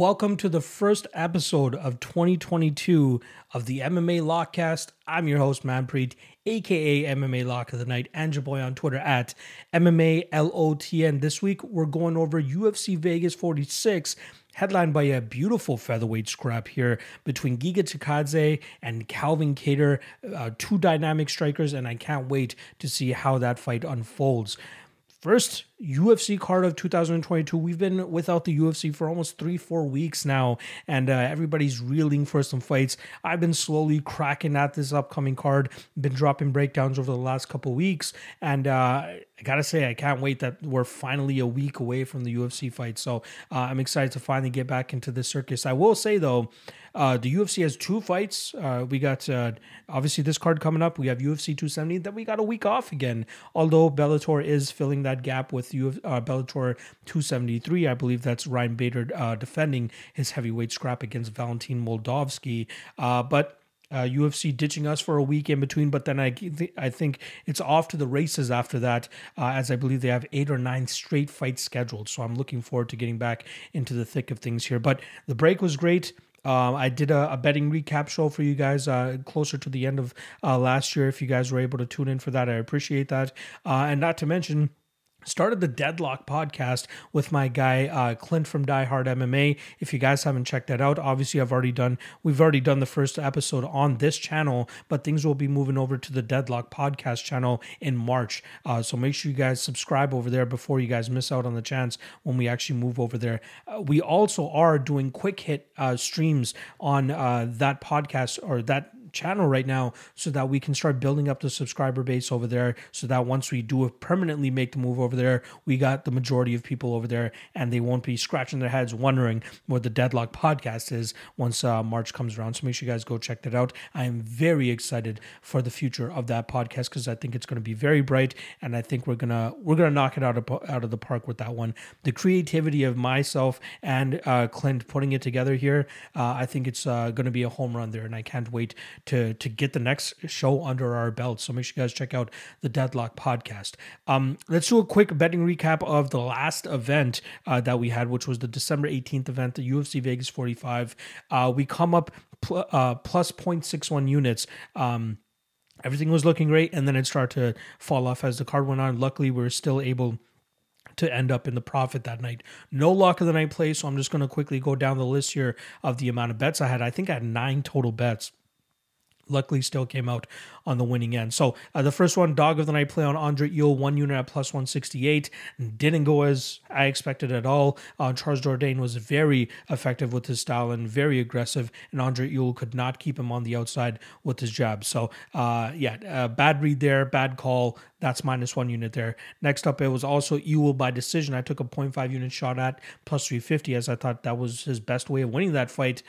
Welcome to the first episode of 2022 of the MMA Lockcast. I'm your host, Manpreet, aka MMA Lock of the Night, and your boy on Twitter at MMALOTN. This week, we're going over UFC Vegas 46, headlined by a beautiful featherweight scrap here between Giga Chikadze and Calvin Kattar, two dynamic strikers, and I can't wait to see how that fight unfolds. First UFC card of 2022. We've been without the UFC for almost 3-4 weeks now, and everybody's reeling for some fights. I've been slowly cracking at this upcoming card, been dropping breakdowns over the last couple weeks, and I gotta say, I can't wait that we're finally a week away from the UFC fight. So I'm excited to finally get back into this circus. I will say though, the UFC has two fights. We got obviously this card coming up. We have UFC 270. Then we got a week off again. Although Bellator is filling that gap with Bellator 273. I believe that's Ryan Bader defending his heavyweight scrap against Valentin Moldavsky. But UFC ditching us for a week in between, but then I think it's off to the races after that, as I believe they have 8 or 9 straight fights scheduled. So I'm looking forward to getting back into the thick of things here. But the break was great. I did a betting recap show for you guys closer to the end of last year. If you guys were able to tune in for that, I appreciate that. And not to mention, started the Deadlock podcast with my guy Clint from Die Hard MMA. If you guys haven't checked that out, obviously we've already done the first episode on this channel, but things will be moving over to the Deadlock podcast channel in March. So make sure you guys subscribe over there before you guys miss out on the chance when we actually move over there. We also are doing quick hit streams on that podcast or that channel right now, so that we can start building up the subscriber base over there, so that once we do permanently make the move over there, we got the majority of people over there and they won't be scratching their heads wondering what the Deadlock podcast is once March comes around. So make sure you guys go check that out. I am very excited for the future of that podcast because I think it's going to be very bright, and I think we're gonna knock it out of the park with that one. The creativity of myself and Clint putting it together here, I think it's going to be a home run there, and I can't wait to get the next show under our belt. So make sure you guys check out the Deadlock podcast. Let's do a quick betting recap of the last event that we had, which was the December 18th event, the UFC Vegas 45. We come up plus 0.61 units. Everything was looking great, and then it started to fall off as the card went on. Luckily, we were still able to end up in the profit that night. No lock of the night play, so I'm just going to quickly go down the list here of the amount of bets I had. I think I had 9 total bets. Luckily, still came out on the winning end. So the first one, dog of the night play on Andre Ewell, 1 unit at plus 168. Didn't go as I expected at all. Charles Jourdain was very effective with his style and very aggressive, and Andre Ewell could not keep him on the outside with his jab. So bad read there, bad call. That's minus 1 unit there. Next up, it was also Ewell by decision. I took a 0.5 unit shot at plus 350, as I thought that was his best way of winning that fight.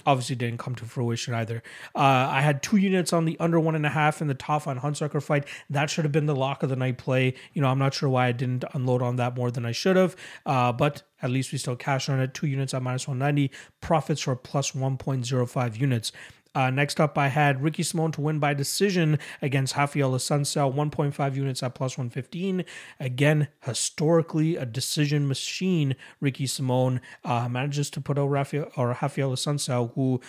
Obviously didn't come to fruition either. I had 2 units on the under 1.5 in the Tough Hunsucker fight. That should have been the lock of the night play. I'm not sure why I didn't unload on that more than I should have. But at least we still cashed on it. 2 units at minus 190. Profits were plus 1.05 units. Next up, I had Ricky Simón to win by decision against Rafael Assunção, 1.5 units at plus 115. Again, historically a decision machine. Ricky Simón manages to put out Rafael Assunção, who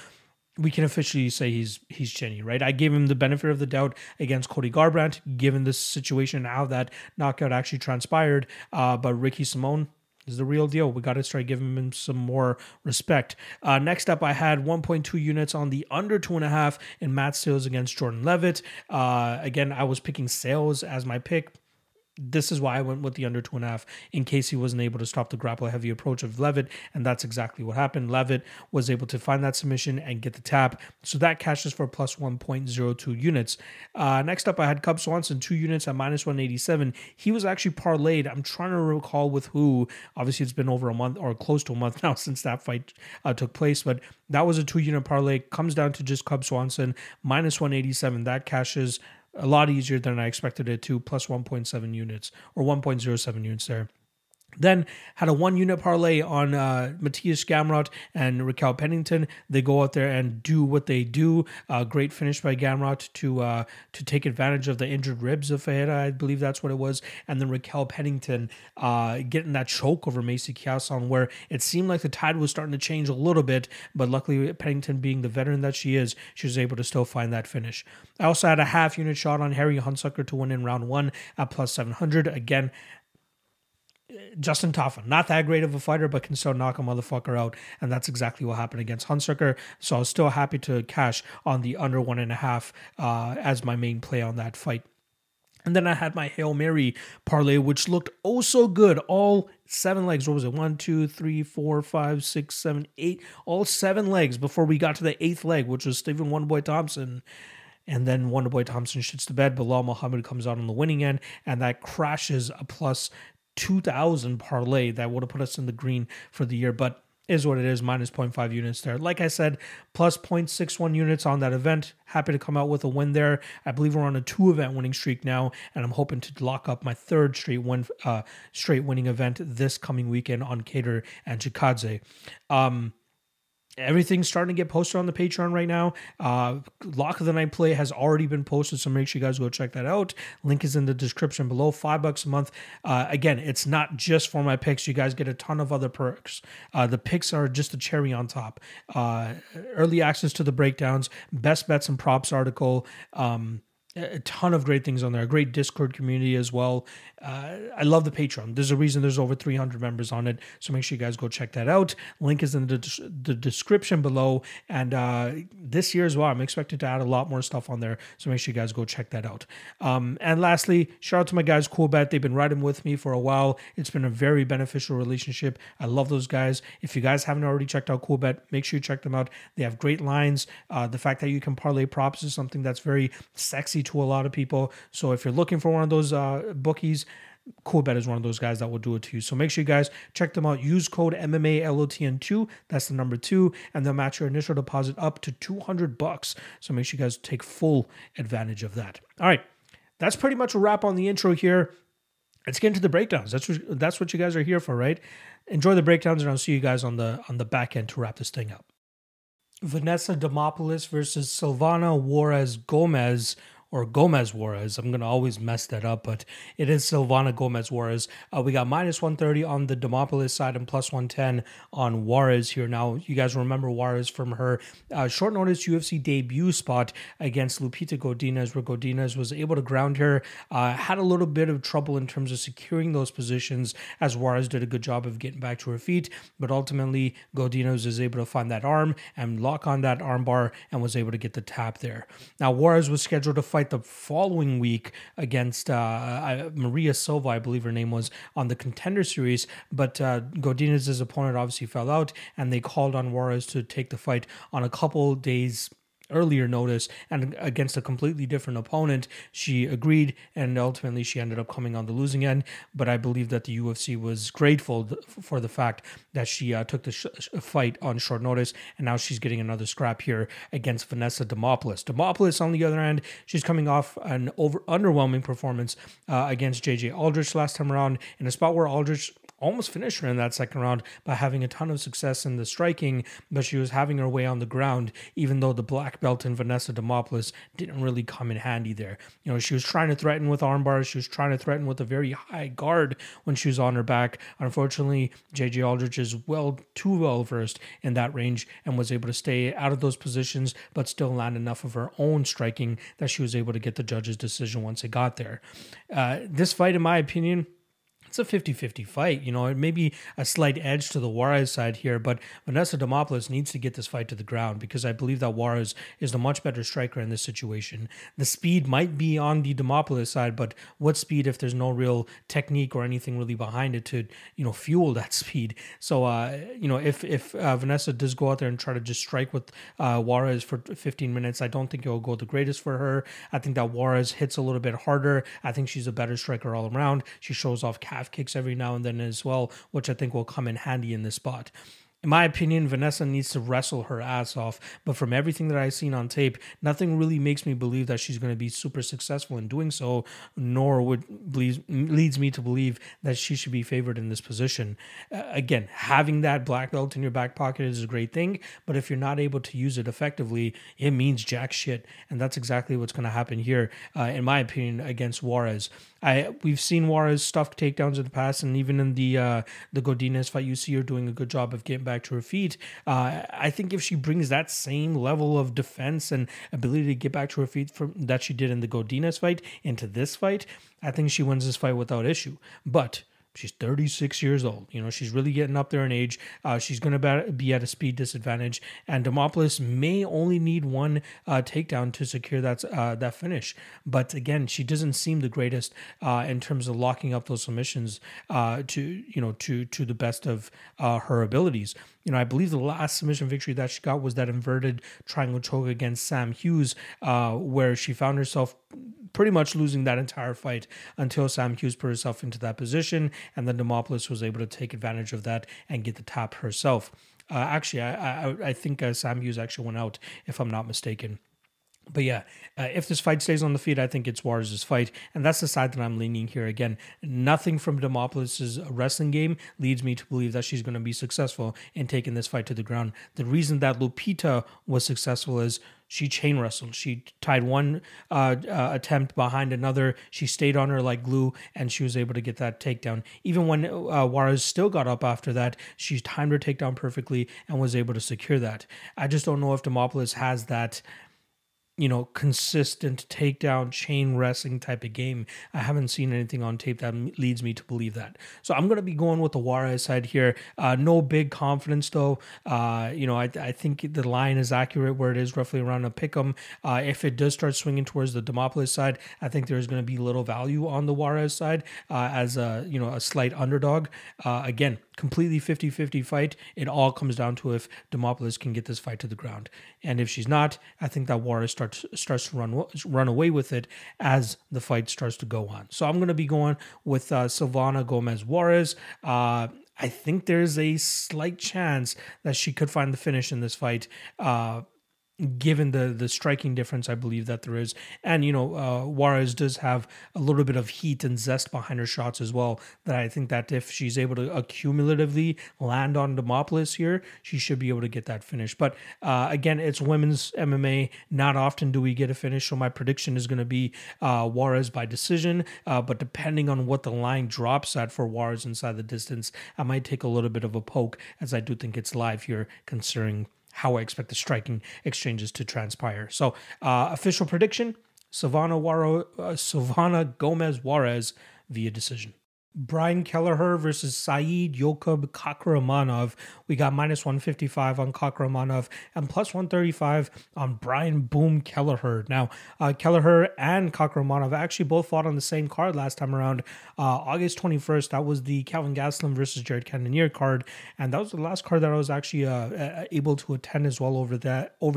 we can officially say he's chinny, right? I gave him the benefit of the doubt against Cody Garbrandt, given this situation, how that knockout actually transpired. But Ricky Simón is the real deal. We got to start giving him some more respect. Next up, I had 1.2 units on the under 2.5 in Matt Sales against Jordan Levitt. Again, I was picking Sales as my pick. This is why I went with the under 2.5 in case he wasn't able to stop the grapple heavy approach of Levitt, and that's exactly what happened. Levitt was able to find that submission and get the tap, so that cashes for plus 1.02 units. Next up, I had Cub Swanson, 2 units at minus 187. He was actually parlayed. I'm trying to recall with who. Obviously, it's been over a month or close to a month now since that fight took place, but that was a 2-unit parlay. Comes down to just Cub Swanson, minus 187. That cashes a lot easier than I expected it to, plus 1.7 units or 1.07 units there. Then had a 1-unit parlay on Matthias Gamrot and Raquel Pennington. They go out there and do what they do. Great finish by Gamrot to take advantage of the injured ribs of Ferreira, I believe that's what it was. And then Raquel Pennington getting that choke over Macy Chiasson, where it seemed like the tide was starting to change a little bit, but luckily Pennington, being the veteran that she is, she was able to still find that finish. I also had a half-unit shot on Harry Hunsucker to win in round 1 at plus 700. Again, Justin Tafa, not that great of a fighter, but can still knock a motherfucker out. And that's exactly what happened against Hunsucker. So I was still happy to cash on the under 1.5 as my main play on that fight. And then I had my Hail Mary parlay, which looked oh so good. All 7 legs. What was it? 1, 2, 3, 4, 5, 6, 7, 8. All 7 legs before we got to the 8th leg, which was Stephen Wonderboy Thompson. And then Wonderboy Thompson shits the bed. Bilal Muhammad comes out on the winning end, and that crashes a plus 2,000 parlay that would have put us in the green for the year, but is what it is, minus 0.5 units there. Like I said, plus 0.61 units on that event. Happy to come out with a win there. I believe we're on a 2-event winning streak now, and I'm hoping to lock up my 3rd straight winning event this coming weekend on Kattar and Chikadze. Everything's starting to get posted on the Patreon right now. Lock of the Night play has already been posted, so make sure you guys go check that out. Link is in the description below. $5 a month. Again, it's not just for my picks. You guys get a ton of other perks. The picks are just a cherry on top. Early access to the breakdowns, best bets and props article. A ton of great things on there. A great Discord community as well. I love the Patreon. There's a reason there's over 300 members on it, so make sure you guys go check that out. Link is in the description below. And this year as well, I'm expected to add a lot more stuff on there, so make sure you guys go check that out. And lastly, shout out to my guys Coolbet. They've been riding with me for a while. It's been a very beneficial relationship. I love those guys. If you guys haven't already checked out Coolbet, make sure you check them out. They have great lines. The fact that you can parlay props is something that's very sexy to a lot of people. So if you're looking for one of those bookies, Coolbet is one of those guys that will do it to you. So make sure you guys check them out. Use code MMALOTN2. That's the number 2, and they'll match your initial deposit up to $200. So make sure you guys take full advantage of that. All right, that's pretty much a wrap on the intro here. Let's get into the breakdowns. That's what you guys are here for, right? Enjoy the breakdowns, and I'll see you guys on the back end to wrap this thing up. Vanessa Demopoulos versus Silvana Juarez Gomez, or Gomez Juarez. I'm going to always mess that up, but it is Silvana Gomez Juarez. We got minus 130 on the Demopoulos side and plus 110 on Juarez here. Now, you guys remember Juarez from her short notice UFC debut spot against Lupita Godinez, where Godinez was able to ground her. Had a little bit of trouble in terms of securing those positions, as Juarez did a good job of getting back to her feet, but ultimately Godinez is able to find that arm and lock on that arm bar and was able to get the tap there. Now, Juarez was scheduled to fight the following week against Maria Silva, I believe her name was, on the Contender Series, but Godinez's opponent obviously fell out, and they called on Juarez to take the fight on a couple days earlier notice and against a completely different opponent. She agreed, and ultimately she ended up coming on the losing end, but I believe that the UFC was grateful for the fact that she took the fight on short notice, and now she's getting another scrap here against Vanessa Demopoulos. Demopoulos, on the other hand, she's coming off an underwhelming performance against JJ Aldrich last time around, in a spot where Aldrich almost finished her in that second round by having a ton of success in the striking, but she was having her way on the ground, even though the black belt in Vanessa Demopoulos didn't really come in handy there. You know, she was trying to threaten with arm bars, she was trying to threaten with a very high guard when she was on her back. Unfortunately, JJ Aldrich is too well versed in that range and was able to stay out of those positions, but still land enough of her own striking that she was able to get the judge's decision once it got there. This fight, in my opinion, it's a 50-50 fight. You know, it may be a slight edge to the Juarez side here, but Vanessa Demopoulos needs to get this fight to the ground, because I believe that Juarez is the much better striker in this situation. The speed might be on the Demopoulos side, but what speed if there's no real technique or anything really behind it to, you know, fuel that speed? So, you know, if Vanessa does go out there and try to just strike with Juarez for 15 minutes, I don't think it will go the greatest for her. I think that Juarez hits a little bit harder. I think she's a better striker all around. She shows off calf kicks every now and then as well, which I think will come in handy in this spot. In my opinion, Vanessa needs to wrestle her ass off. But from everything that I've seen on tape, nothing really makes me believe that she's going to be super successful in doing so, nor leads me to believe that she should be favored in this position. Again, having that black belt in your back pocket is a great thing, but if you're not able to use it effectively, it means jack shit. And that's exactly what's going to happen here, in my opinion, against Juarez. We've seen Juarez stuff takedowns in the past, and even in the Godinez fight, you see her doing a good job of getting back to her feet. I think if she brings that same level of defense and ability to get back to her feet that she did in the Godinez fight into this fight, I think she wins this fight without issue. But she's 36 years old. She's really getting up there in age. She's going to be at a speed disadvantage, and Demopoulos may only need one takedown to secure that finish. But again, she doesn't seem the greatest in terms of locking up those submissions to the best of her abilities. I believe the last submission victory that she got was that inverted triangle choke against Sam Hughes, where she found herself pretty much losing that entire fight until Sam Hughes put herself into that position, and then Demopoulos was able to take advantage of that and get the tap herself. Actually, I think Sam Hughes actually went out, if I'm not mistaken. But yeah, if this fight stays on the feet, I think it's Juarez's fight, and that's the side that I'm leaning here. Again, nothing from Demopoulos' wrestling game leads me to believe that she's going to be successful in taking this fight to the ground. The reason that Lupita was successful is she chain wrestled. She tied one attempt behind another. She stayed on her like glue, and she was able to get that takedown. Even when Juarez still got up after that, she timed her takedown perfectly and was able to secure that. I just don't know if Demopoulos has that consistent takedown chain wrestling type of game. I haven't seen anything on tape that leads me to believe that. So I'm going to be going with the Juarez side here. No big confidence though. I think the line is accurate where it is roughly around a pick'em. If it does start swinging towards the Demopoulos side, I think there's going to be little value on the Juarez side as a slight underdog. Again, completely 50-50 fight. It all comes down to if Demopoulos can get this fight to the ground. And if she's not, I think that Juarez starts to run away with it as the fight starts to go on. So I'm going to be going with Silvana Gomez Juarez. I think there's a slight chance that she could find the finish in this fight, given the striking difference I believe that there is. And, Juarez does have a little bit of heat and zest behind her shots as well, that I think that if she's able to accumulatively land on Demopoulos here, she should be able to get that finish. But again, it's women's MMA. Not often do we get a finish, so my prediction is going to be Juarez by decision. But depending on what the line drops at for Juarez inside the distance, I might take a little bit of a poke, as I do think it's live here, considering how I expect the striking exchanges to transpire. So, official prediction, Silvana Gomez Juarez via decision. Brian Kelleher versus Saeed Yokub Kakhramonov. We got minus 155 on Kakhramonov and plus 135 on Brian Boom Kelleher. Now, Kelleher and Kakhramonov actually both fought on the same card last time around, August 21st. That was the Calvin Gastelum versus Jared Cannonier card, and that was the last card that I was actually able to attend as well over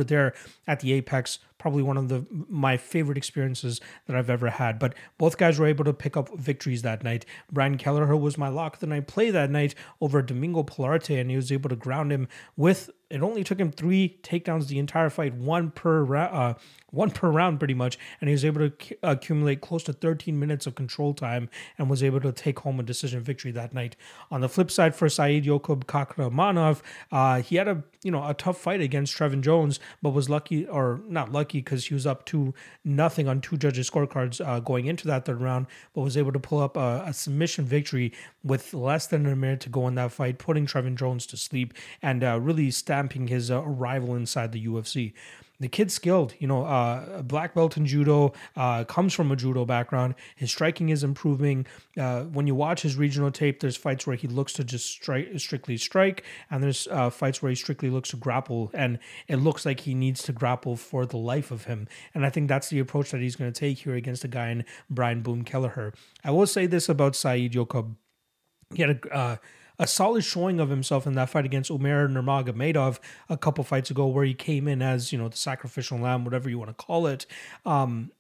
there at the Apex. Probably one of my favorite experiences that I've ever had. But both guys were able to pick up victories that night. Brian Kelleher was my lock of the night play that night over Domingo Pilarte, and he was able to ground him with, it only took him 3 takedowns the entire fight, one per round pretty much, and he was able to accumulate close to 13 minutes of control time and was able to take home a decision victory that night. On the flip side for Saeed Yokub Kakhramonov, he had a tough fight against Trevin Jones, but was lucky, or not lucky, because he was up 2-0 on 2 judges' scorecards going into that third round, but was able to pull up a submission victory with less than a minute to go in that fight, putting Trevin Jones to sleep and really stamping his rival inside the UFC. The kid's skilled, a black belt in judo, comes from a judo background. His striking is improving. When you watch his regional tape, there's fights where he looks to just strictly strike, and there's fights where he strictly looks to grapple, and it looks like he needs to grapple for the life of him. And I think that's the approach that he's going to take here against a guy in Brian Boom Kelleher. I will say this about Saeed Yokub. He had a solid showing of himself in that fight against Umair Nurmagomedov a couple fights ago, where he came in as, the sacrificial lamb, whatever you want to call it.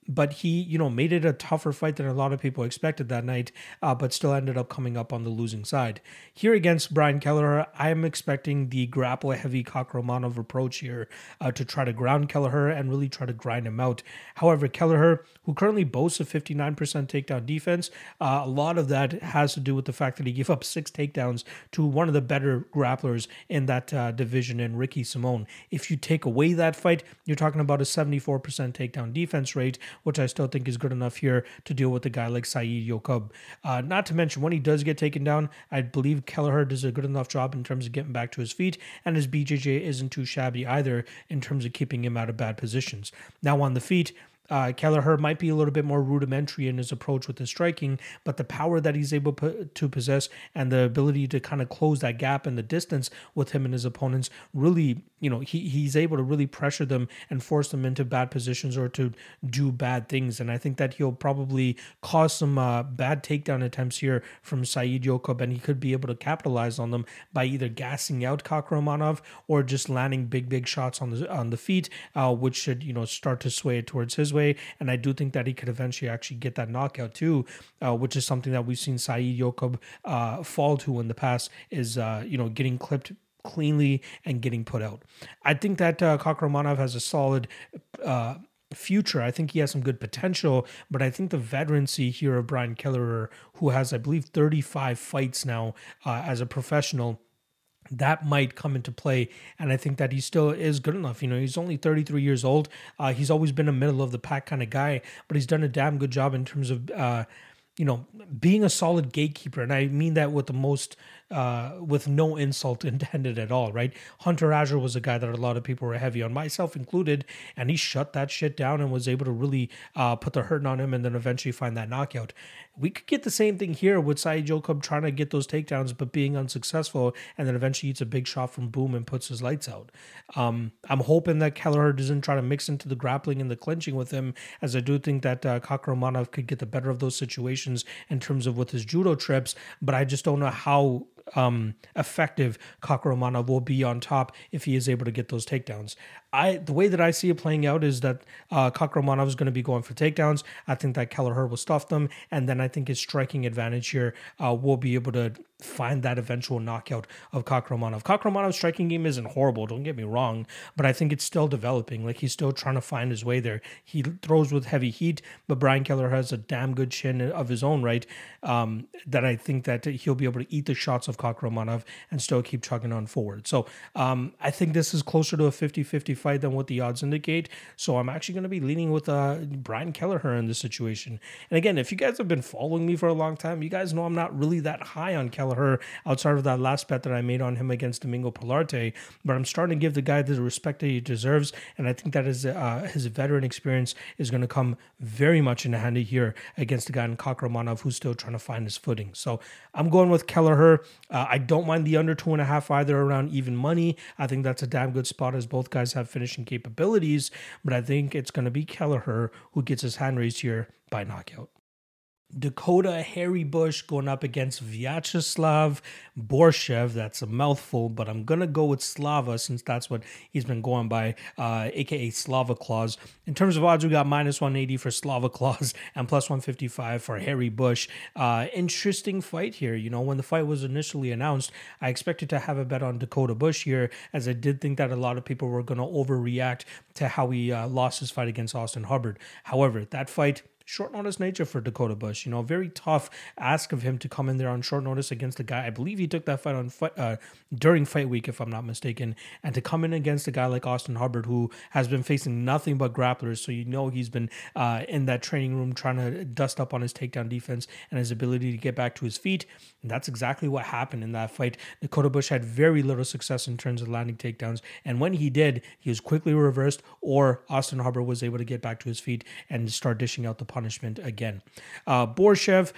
but he, made it a tougher fight than a lot of people expected that night, but still ended up coming up on the losing side. Here against Brian Kelleher, I am expecting the grapple-heavy Kakhramonov approach here to try to ground Kelleher and really try to grind him out. However, Kelleher, who currently boasts a 59% takedown defense, a lot of that has to do with the fact that he gave up 6 takedowns to one of the better grapplers in that division, in Ricky Simon. If you take away that fight, you're talking about a 74% takedown defense rate, which I still think is good enough here to deal with a guy like Saeed Yoqub. Not to mention, when he does get taken down, I believe Kelleher does a good enough job in terms of getting back to his feet, and his BJJ isn't too shabby either in terms of keeping him out of bad positions. Now on the feet, Kelleher might be a little bit more rudimentary in his approach with his striking, but the power that he's able to possess and the ability to kind of close that gap and the distance with him and his opponents really, he's able to really pressure them and force them into bad positions or to do bad things. And I think that he'll probably cause some bad takedown attempts here from Saeed Yoqub, and he could be able to capitalize on them by either gassing out Kakhramonov or just landing big shots on the feet, which should, start to sway it towards his way. And I do think that he could eventually actually get that knockout too, which is something that we've seen Saeed Yoqub fall to in the past, is getting clipped cleanly and getting put out. I think that Kakhramonov has a solid future. I think he has some good potential, but I think the veterancy here of Brian Kelleher, who has, I believe, 35 fights now as a professional, that might come into play. And I think that he still is good enough. He's only 33 years old. He's always been a middle of the pack kind of guy, but he's done a damn good job in terms of being a solid gatekeeper. And I mean that with the most, with no insult intended at all, right? Hunter Azure was a guy that a lot of people were heavy on, myself included, and he shut that shit down and was able to really put the hurt on him and then eventually find that knockout. We could get the same thing here with Saeed Yoqub trying to get those takedowns but being unsuccessful, and then eventually eats a big shot from Boom and puts his lights out. I'm hoping that Kelleher doesn't try to mix into the grappling and the clinching with him, as I do think that Kakhramonov could get the better of those situations in terms of with his judo trips, but I just don't know how effective Kakhramonov will be on top if he is able to get those takedowns. The way that I see it playing out is that Kakhramonov is going to be going for takedowns. I think that Kelleher will stuff them, and then I think his striking advantage here will be able to find that eventual knockout of Kakhramonov. Kakhramonov's striking game isn't horrible, don't get me wrong, but I think it's still developing. Like, he's still trying to find his way there. He throws with heavy heat, but Brian Kelleher has a damn good chin of his own right, that I think that he'll be able to eat the shots of Kakhramonov and still keep chugging on forward. So I think this is closer to a 50-50 fight than what the odds indicate. So I'm actually going to be leaning with Brian Kelleher in this situation. And again, if you guys have been following me for a long time, you guys know I'm not really that high on Kelleher outside of that last bet that I made on him against Domingo Pilarte, but I'm starting to give the guy the respect that he deserves, and I think that his veteran experience is going to come very much in handy here against a guy in Kakhramonov who's still trying to find his footing. So I'm going with Kelleher. I don't mind the under 2.5 either, around even money. I think that's a damn good spot as both guys have finishing capabilities, but I think it's going to be Kelleher who gets his hand raised here by knockout. Dakota Harry Bush going up against Vyacheslav Borshchev. That's a mouthful, but I'm going to go with Slava since that's what he's been going by, aka Slava Claus. In terms of odds, we got -180 for Slava Claus and +155 for Harry Bush. Interesting fight here. When the fight was initially announced, I expected to have a bet on Dakota Bush here, as I did think that a lot of people were going to overreact to how he lost his fight against Austin Hubbard. However, that fight, short notice nature for Dakota Bush. Very tough ask of him to come in there on short notice against a guy. I believe he took that fight on during fight week, if I'm not mistaken, and to come in against a guy like Austin Hubbard, who has been facing nothing but grapplers. So he's been in that training room trying to dust up on his takedown defense and his ability to get back to his feet. And that's exactly what happened in that fight. Dakota Bush had very little success in terms of landing takedowns, and when he did, he was quickly reversed, or Austin Hubbard was able to get back to his feet and start dishing out the punishment again. Borshchev,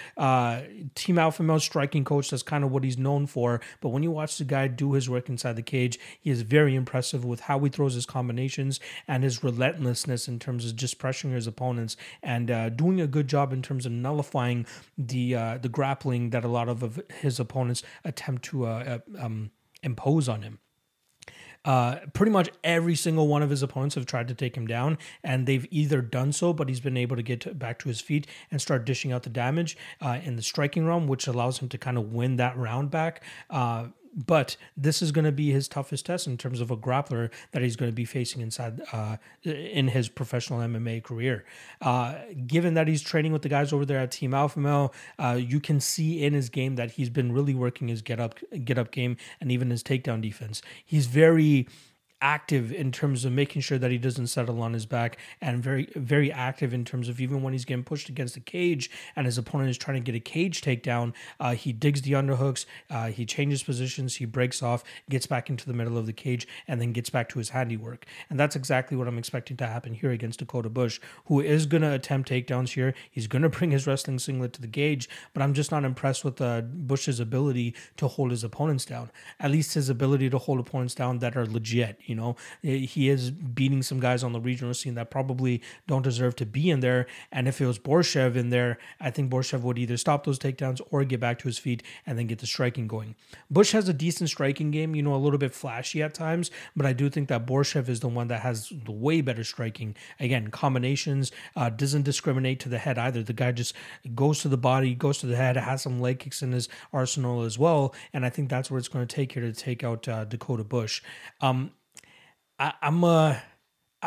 Team Alpha Male striking coach, that's kind of what he's known for, but when you watch the guy do his work inside the cage, he is very impressive with how he throws his combinations and his relentlessness in terms of just pressuring his opponents and doing a good job in terms of nullifying the grappling that a lot of his opponents attempt to impose on him. Pretty much every single one of his opponents have tried to take him down, and they've either done so, but he's been able to get back to his feet and start dishing out the damage in the striking realm, which allows him to kind of win that round back. But this is going to be his toughest test in terms of a grappler that he's going to be facing inside in his professional MMA career. Given that he's training with the guys over there at Team Alpha Male, you can see in his game that he's been really working his get up game and even his takedown defense. He's very active in terms of making sure that he doesn't settle on his back, and very, very active in terms of even when he's getting pushed against the cage and his opponent is trying to get a cage takedown, he digs the underhooks, he changes positions, he breaks off, gets back into the middle of the cage, and then gets back to his handiwork. And that's exactly what I'm expecting to happen here against Dakota Bush, who is going to attempt takedowns here. He's going to bring his wrestling singlet to the cage, but I'm just not impressed with Bush's ability to hold his opponents down. At least his ability to hold opponents down that are legit. You know, he is beating some guys on the regional scene that probably don't deserve to be in there. And if it was Borshchev in there, I think Borshchev would either stop those takedowns or get back to his feet and then get the striking going. Bush has a decent striking game, you know, a little bit flashy at times, but I do think that Borshchev is the one that has the way better striking. Again, combinations, doesn't discriminate to the head either. The guy just goes to the body, goes to the head, has some leg kicks in his arsenal as well. And I think that's what it's going to take here to take out Dakota Bush.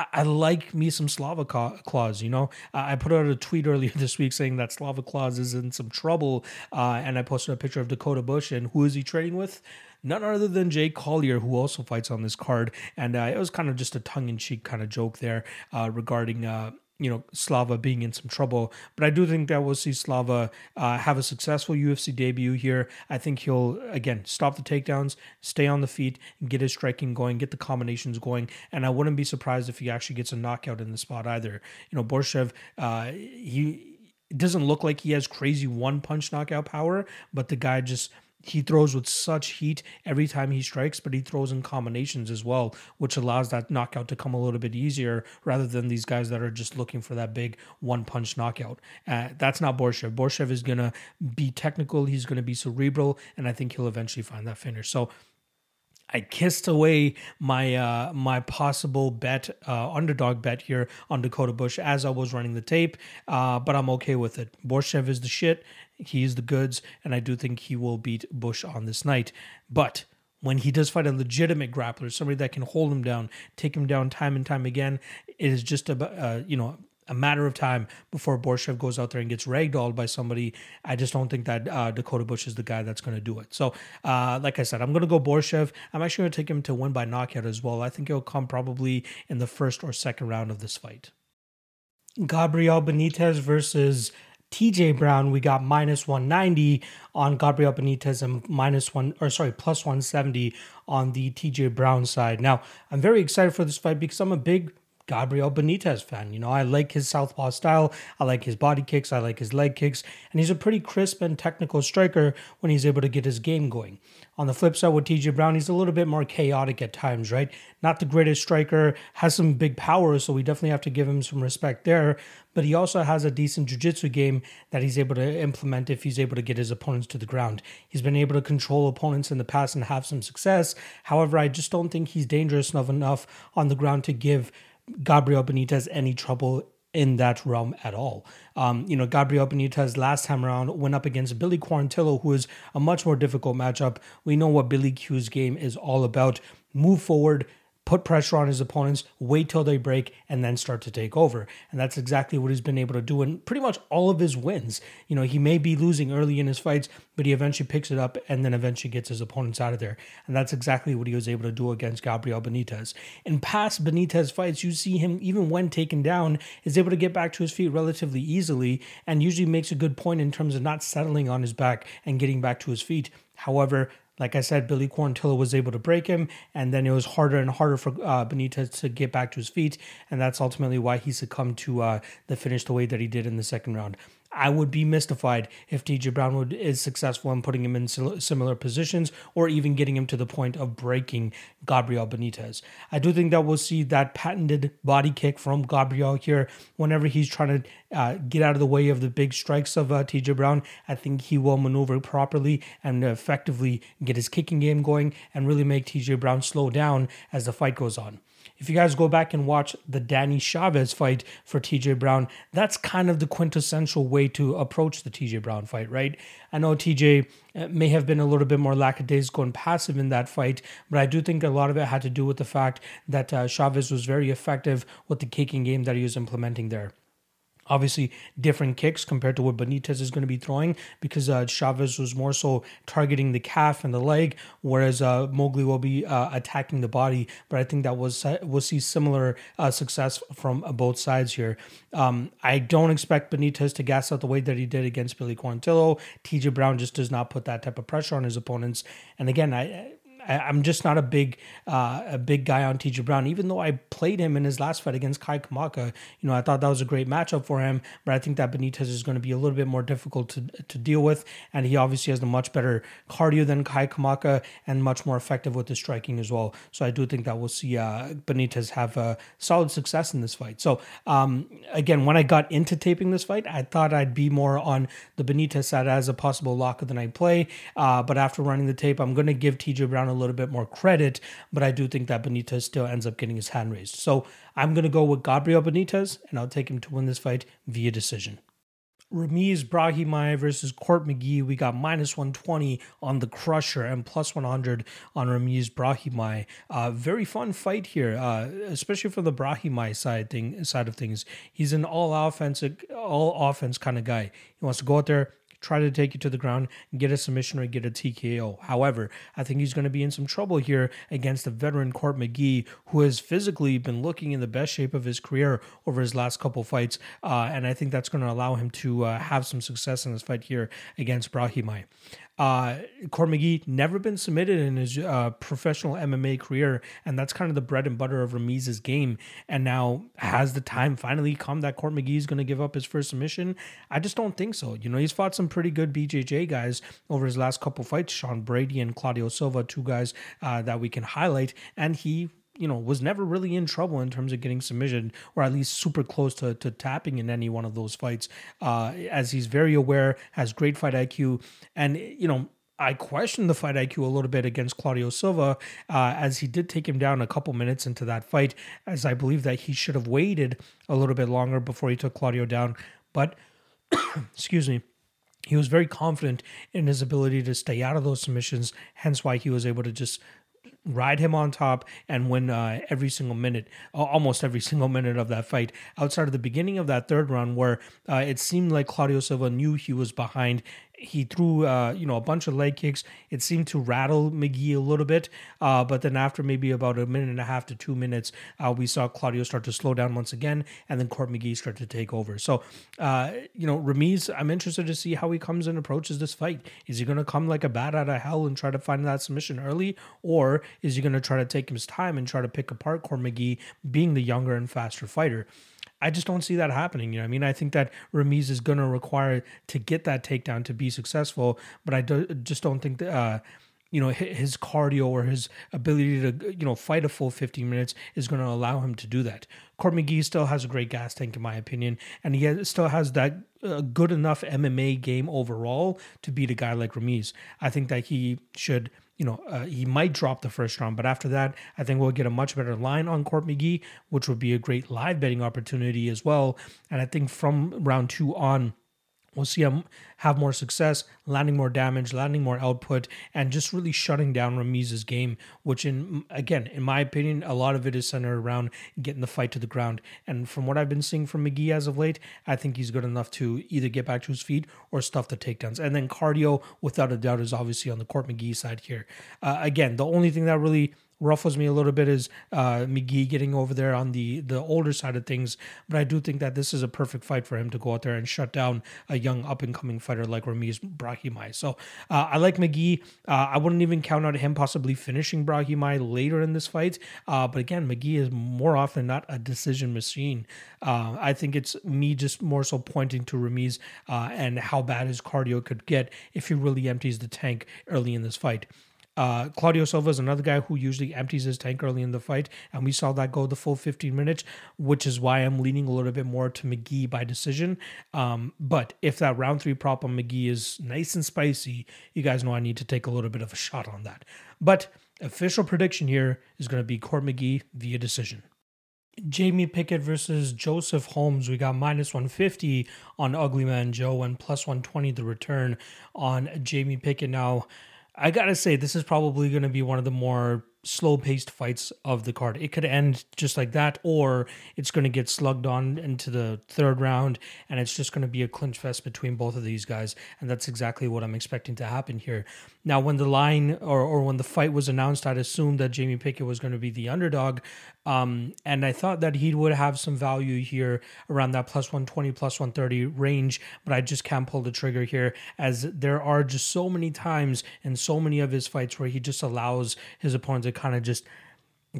I like me some Slava Claus, you know. I put out a tweet earlier this week saying that Slava Claus is in some trouble, and I posted a picture of Dakota Bush, and who is he training with? None other than Jay Collier, who also fights on this card, and it was kind of just a tongue-in-cheek kind of joke there regarding you know, Slava being in some trouble. But I do think that we'll see Slava have a successful UFC debut here. I think he'll, again, stop the takedowns, stay on the feet, get his striking going, get the combinations going. And I wouldn't be surprised if he actually gets a knockout in the spot either. You know, Borshchev, it doesn't look like he has crazy one-punch knockout power, but the guy just... he throws with such heat every time he strikes, but he throws in combinations as well, which allows that knockout to come a little bit easier rather than these guys that are just looking for that big one-punch knockout. That's not Borshchev. Borshchev is going to be technical. He's going to be cerebral, and I think he'll eventually find that finish. So I kissed away my my possible bet, underdog bet here on Dakota Bush as I was running the tape, but I'm okay with it. Borshchev is the shit. He's the goods, and I do think he will beat Bush on this night. But when he does fight a legitimate grappler, somebody that can hold him down, take him down time and time again, it is just a matter of time before Borshchev goes out there and gets ragdolled by somebody. I just don't think that Dakota Bush is the guy that's going to do it. So, like I said, I'm going to go Borshchev. I'm actually going to take him to win by knockout as well. I think it'll come probably in the first or second round of this fight. Gabriel Benitez versus TJ Brown. We got minus 190 on Gabriel Benitez and plus 170 on the TJ Brown side. Now, I'm very excited for this fight because I'm a big Gabriel Benitez fan. You know, I like his southpaw style. I like his body kicks. I like his leg kicks. And he's a pretty crisp and technical striker when he's able to get his game going. On the flip side with TJ Brown, he's a little bit more chaotic at times, right? Not the greatest striker, has some big power, so we definitely have to give him some respect there. But he also has a decent jiu-jitsu game that he's able to implement if he's able to get his opponents to the ground. He's been able to control opponents in the past and have some success. However, I just don't think he's dangerous enough on the ground to give Gabriel Benitez any trouble in that realm at all. Gabriel Benitez last time around went up against Billy Quarantillo, who is a much more difficult matchup. We know what Billy Q's game is all about. Move forward, put pressure on his opponents, wait till they break, and then start to take over. And that's exactly what he's been able to do in pretty much all of his wins. You know, he may be losing early in his fights, but he eventually picks it up and then eventually gets his opponents out of there. And that's exactly what he was able to do against Gabriel Benitez. In past Benitez fights, you see him, even when taken down, is able to get back to his feet relatively easily and usually makes a good point in terms of not settling on his back and getting back to his feet. However, like I said, Billy Quarantillo was able to break him, and then it was harder and harder for Benitez to get back to his feet, and that's ultimately why he succumbed to the finish the way that he did in the second round. I would be mystified if TJ Brown is successful in putting him in similar positions or even getting him to the point of breaking Gabriel Benitez. I do think that we'll see that patented body kick from Gabriel here whenever he's trying to get out of the way of the big strikes of TJ Brown. I think he will maneuver properly and effectively get his kicking game going and really make TJ Brown slow down as the fight goes on. If you guys go back and watch the Danny Chavez fight for TJ Brown, that's kind of the quintessential way to approach the TJ Brown fight, right? I know TJ may have been a little bit more lackadaisical and passive in that fight, but I do think a lot of it had to do with the fact that Chavez was very effective with the kicking game that he was implementing there. Obviously, different kicks compared to what Benitez is going to be throwing because Chavez was more so targeting the calf and the leg, whereas Mowgli will be attacking the body. But I think that we'll see similar success from both sides here. I don't expect Benitez to gas out the way that he did against Billy Quarantillo. TJ Brown just does not put that type of pressure on his opponents. And again, I'm just not a big guy on TJ Brown, even though I played him in his last fight against Kai Kamaka. I thought that was a great matchup for him, but I think that Benitez is going to be a little bit more difficult to deal with, and he obviously has a much better cardio than Kai Kamaka and much more effective with the striking as well. So I do think that we'll see Benitez have solid success in this fight. So again, when I got into taping this fight, I thought I'd be more on the Benitez side as a possible lock of the night play, but after running the tape, I'm going to give TJ Brown a little bit more credit, but I do think that Benitez still ends up getting his hand raised. So I'm going to go with Gabriel Benitez, and I'll take him to win this fight via decision. Ramiz Brahimaj versus Court McGee. We got -120 on the Crusher and +100 on Ramiz Brahimaj. Very fun fight here, especially for the Brahimaj side of things. He's an all offense kind of guy. He wants to go out there, try to take you to the ground, get a submission or get a TKO. However, I think he's going to be in some trouble here against the veteran Court McGee, who has physically been looking in the best shape of his career over his last couple fights. And I think that's going to allow him to have some success in this fight here against Brahimaj. Court McGee never been submitted in his professional MMA career, and that's kind of the bread and butter of Ramiz's game. And now has the time finally come that Court McGee is going to give up his first submission? I just don't think so. He's fought some pretty good BJJ guys over his last couple fights, Sean Brady and Claudio Silva, two guys that we can highlight, and he was never really in trouble in terms of getting submission, or at least super close to tapping in any one of those fights, as he's very aware, has great fight IQ. And, I questioned the fight IQ a little bit against Claudio Silva, as he did take him down a couple minutes into that fight, as I believe that he should have waited a little bit longer before he took Claudio down. But, excuse me, he was very confident in his ability to stay out of those submissions, hence why he was able to just ride him on top and win almost every single minute of that fight, outside of the beginning of that third round where it seemed like Claudio Silva knew he was behind. He threw, a bunch of leg kicks. It seemed to rattle McGee a little bit. But then after maybe about a minute and a half to 2 minutes, we saw Claudio start to slow down once again, and then Court McGee start to take over. So, Ramiz, I'm interested to see how he comes and approaches this fight. Is he going to come like a bat out of hell and try to find that submission early? Or is he going to try to take his time and try to pick apart Court McGee, being the younger and faster fighter? I just don't see that happening. I think that Ramiz is going to require to get that takedown to be successful, but I just don't think that, his cardio or his ability to, fight a full 15 minutes is going to allow him to do that. Court McGee still has a great gas tank, in my opinion, and he still has that good enough MMA game overall to beat a guy like Ramiz. I think that he should... he might drop the first round, but after that, I think we'll get a much better line on Court McGee, which would be a great live betting opportunity as well. And I think from round 2 on, we'll see him have more success, landing more damage, landing more output, and just really shutting down Ramiz's game, which in my opinion, a lot of it is centered around getting the fight to the ground. And from what I've been seeing from McGee as of late, I think he's good enough to either get back to his feet or stuff the takedowns. And then cardio, without a doubt, is obviously on the Court McGee side here. The only thing that really ruffles me a little bit is McGee getting over there on the older side of things, but I do think that this is a perfect fight for him to go out there and shut down a young up-and-coming fighter like Ramiz Brahimaj. So I like McGee. I wouldn't even count on him possibly finishing Brahimaj later in this fight, but again, McGee is more often not a decision machine. I think it's me just more so pointing to Ramiz and how bad his cardio could get if he really empties the tank early in this fight. Claudio Silva is another guy who usually empties his tank early in the fight, and we saw that go the full 15 minutes, which is why I'm leaning a little bit more to McGee by decision. But if that round 3 prop on McGee is nice and spicy, you guys know I need to take a little bit of a shot on that. But official prediction here is going to be Court McGee via decision. Jamie Pickett versus Joseph Holmes. We got -150 on Ugly Man Joe and +120 the return on Jamie Pickett. Now, I gotta say, this is probably going to be one of the more slow-paced fights of the card. It could end just like that, or it's going to get slugged on into the 3rd round, and it's just going to be a clinch fest between both of these guys, and that's exactly what I'm expecting to happen here. Now, when the line, or when the fight was announced, I'd assumed that Jamie Pickett was going to be the underdog, and I thought that he would have some value here around that +120, +130 range, but I just can't pull the trigger here, as there are just so many times in so many of his fights where he just allows his opponent to kind of just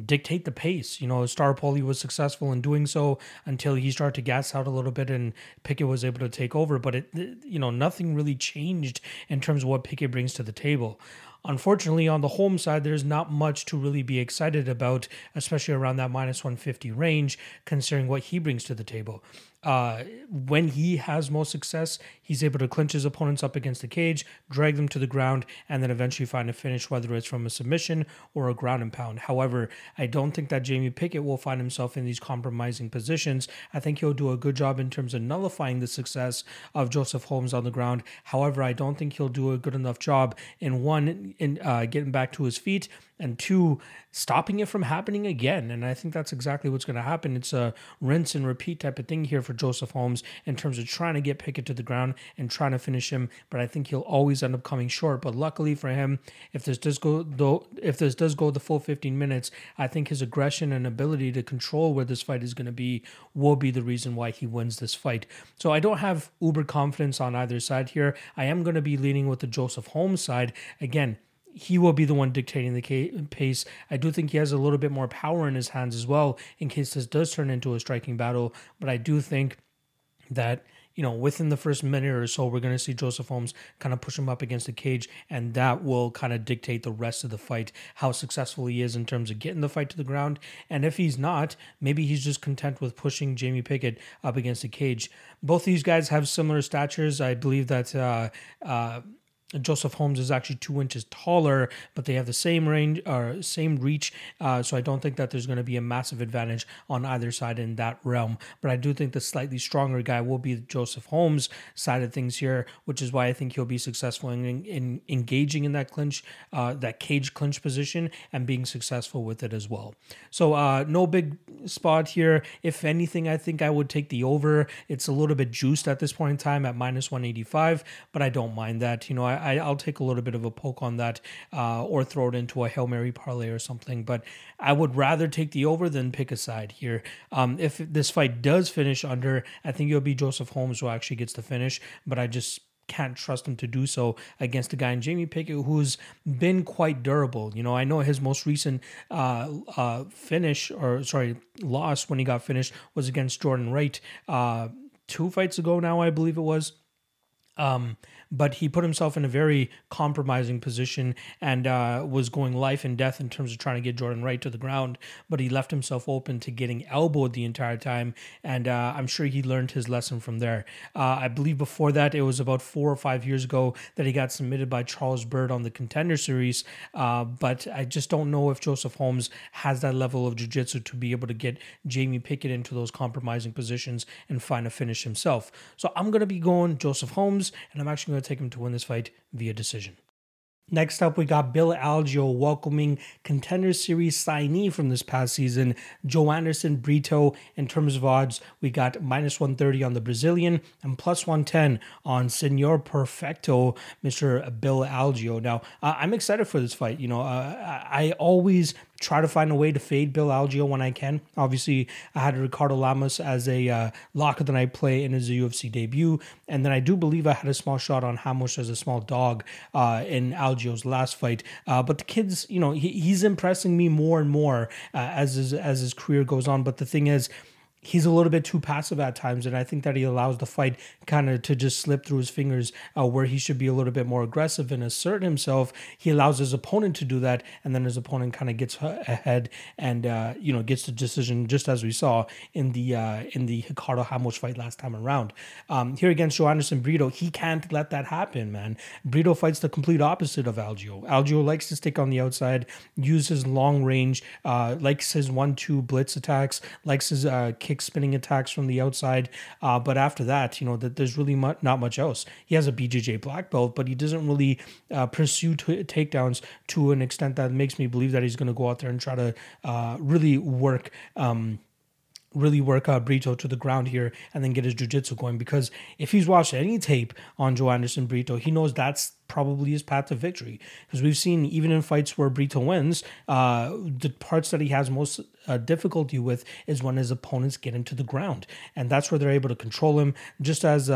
dictate the pace. You know, Staropoli was successful in doing so until he started to gas out a little bit and Pickett was able to take over. But nothing really changed in terms of what Pickett brings to the table. Unfortunately, on the home side, there's not much to really be excited about, especially around that -150 range, considering what he brings to the table. When he has most success, he's able to clinch his opponents up against the cage, drag them to the ground, and then eventually find a finish, whether it's from a submission or a ground and pound. However, I don't think that Jamie Pickett will find himself in these compromising positions. I think he'll do a good job in terms of nullifying the success of Joseph Holmes on the ground. However, I don't think he'll do a good enough job in getting back to his feet, and 2, stopping it from happening again. And I think that's exactly what's going to happen. It's a rinse and repeat type of thing here for Joseph Holmes in terms of trying to get Pickett to the ground and trying to finish him, but I think he'll always end up coming short. But luckily for him, if this does go the full 15 minutes, I think his aggression and ability to control where this fight is going to be will be the reason why he wins this fight. So I don't have uber confidence on either side here. I am going to be leaning with the Joseph Holmes side. Again, he will be the one dictating the pace. I do think he has a little bit more power in his hands as well in case this does turn into a striking battle. But I do think that, within the first minute or so, we're going to see Joseph Holmes kind of push him up against the cage, and that will kind of dictate the rest of the fight, how successful he is in terms of getting the fight to the ground. And if he's not, maybe he's just content with pushing Jamie Pickett up against the cage. Both these guys have similar statures. I believe that Joseph Holmes is actually 2 inches taller, but they have the same range or same reach. So I don't think that there's going to be a massive advantage on either side in that realm. But I do think the slightly stronger guy will be Joseph Holmes side of things here, which is why I think he'll be successful in engaging in that clinch, that cage clinch position, and being successful with it as well. So no big spot here. If anything, I think I would take the over. It's a little bit juiced at this point in time at -185, but I don't mind that. I'll take a little bit of a poke on that or throw it into a Hail Mary parlay or something. But I would rather take the over than pick a side here. If this fight does finish under, I think it'll be Joseph Holmes who actually gets the finish. But I just can't trust him to do so against a guy in Jamie Pickett who's been quite durable. I know his most recent loss when he got finished was against Jordan Wright 2 fights ago now, I believe it was. But he put himself in a very compromising position and was going life and death in terms of trying to get Jordan Wright to the ground. But he left himself open to getting elbowed the entire time. And I'm sure he learned his lesson from there. I believe before that, it was about 4 or 5 years ago that he got submitted by Charles Byrd on the Contender Series. But I just don't know if Joseph Holmes has that level of jiu-jitsu to be able to get Jamie Pickett into those compromising positions and find a finish himself. So I'm going to be going Joseph Holmes, and I'm actually going to take him to win this fight via decision. Next up, we got Bill Algeo welcoming Contender Series signee from this past season, Joe Anderson Brito. In terms of odds, we got -130 on the Brazilian and +110 on Senor Perfecto, Mr. Bill Algeo. Now, I'm excited for this fight. I always try to find a way to fade Bill Algeo when I can. Obviously, I had Ricardo Lamas as a lock of the night play in his UFC debut, and then I do believe I had a small shot on Ramos as a small dog in Algeo's last fight. But the kid's, he's impressing me more and more as his career goes on. But the thing is, he's a little bit too passive at times, and I think that he allows the fight kind of to just slip through his fingers where he should be a little bit more aggressive and assert himself. He allows his opponent to do that, and then his opponent kind of gets ahead and gets the decision, just as we saw in the Ricardo Ramos fight last time around. Here against Joanderson Brito, he can't let that happen, man. Brito fights the complete opposite of Algeo. Algeo likes to stick on the outside, use his long range, likes his 1-2 blitz attacks, likes his kick spinning attacks from the outside, but after that, that there's really not much else. He has a BJJ black belt, but he doesn't really pursue takedowns to an extent that makes me believe that he's going to go out there and try to really work Brito to the ground here and then get his jiu-jitsu going, because if he's watched any tape on Joanderson Brito, he knows that's probably his path to victory, because we've seen even in fights where Brito wins, the parts that he has most difficulty with is when his opponents get into the ground, and that's where they're able to control him. Just as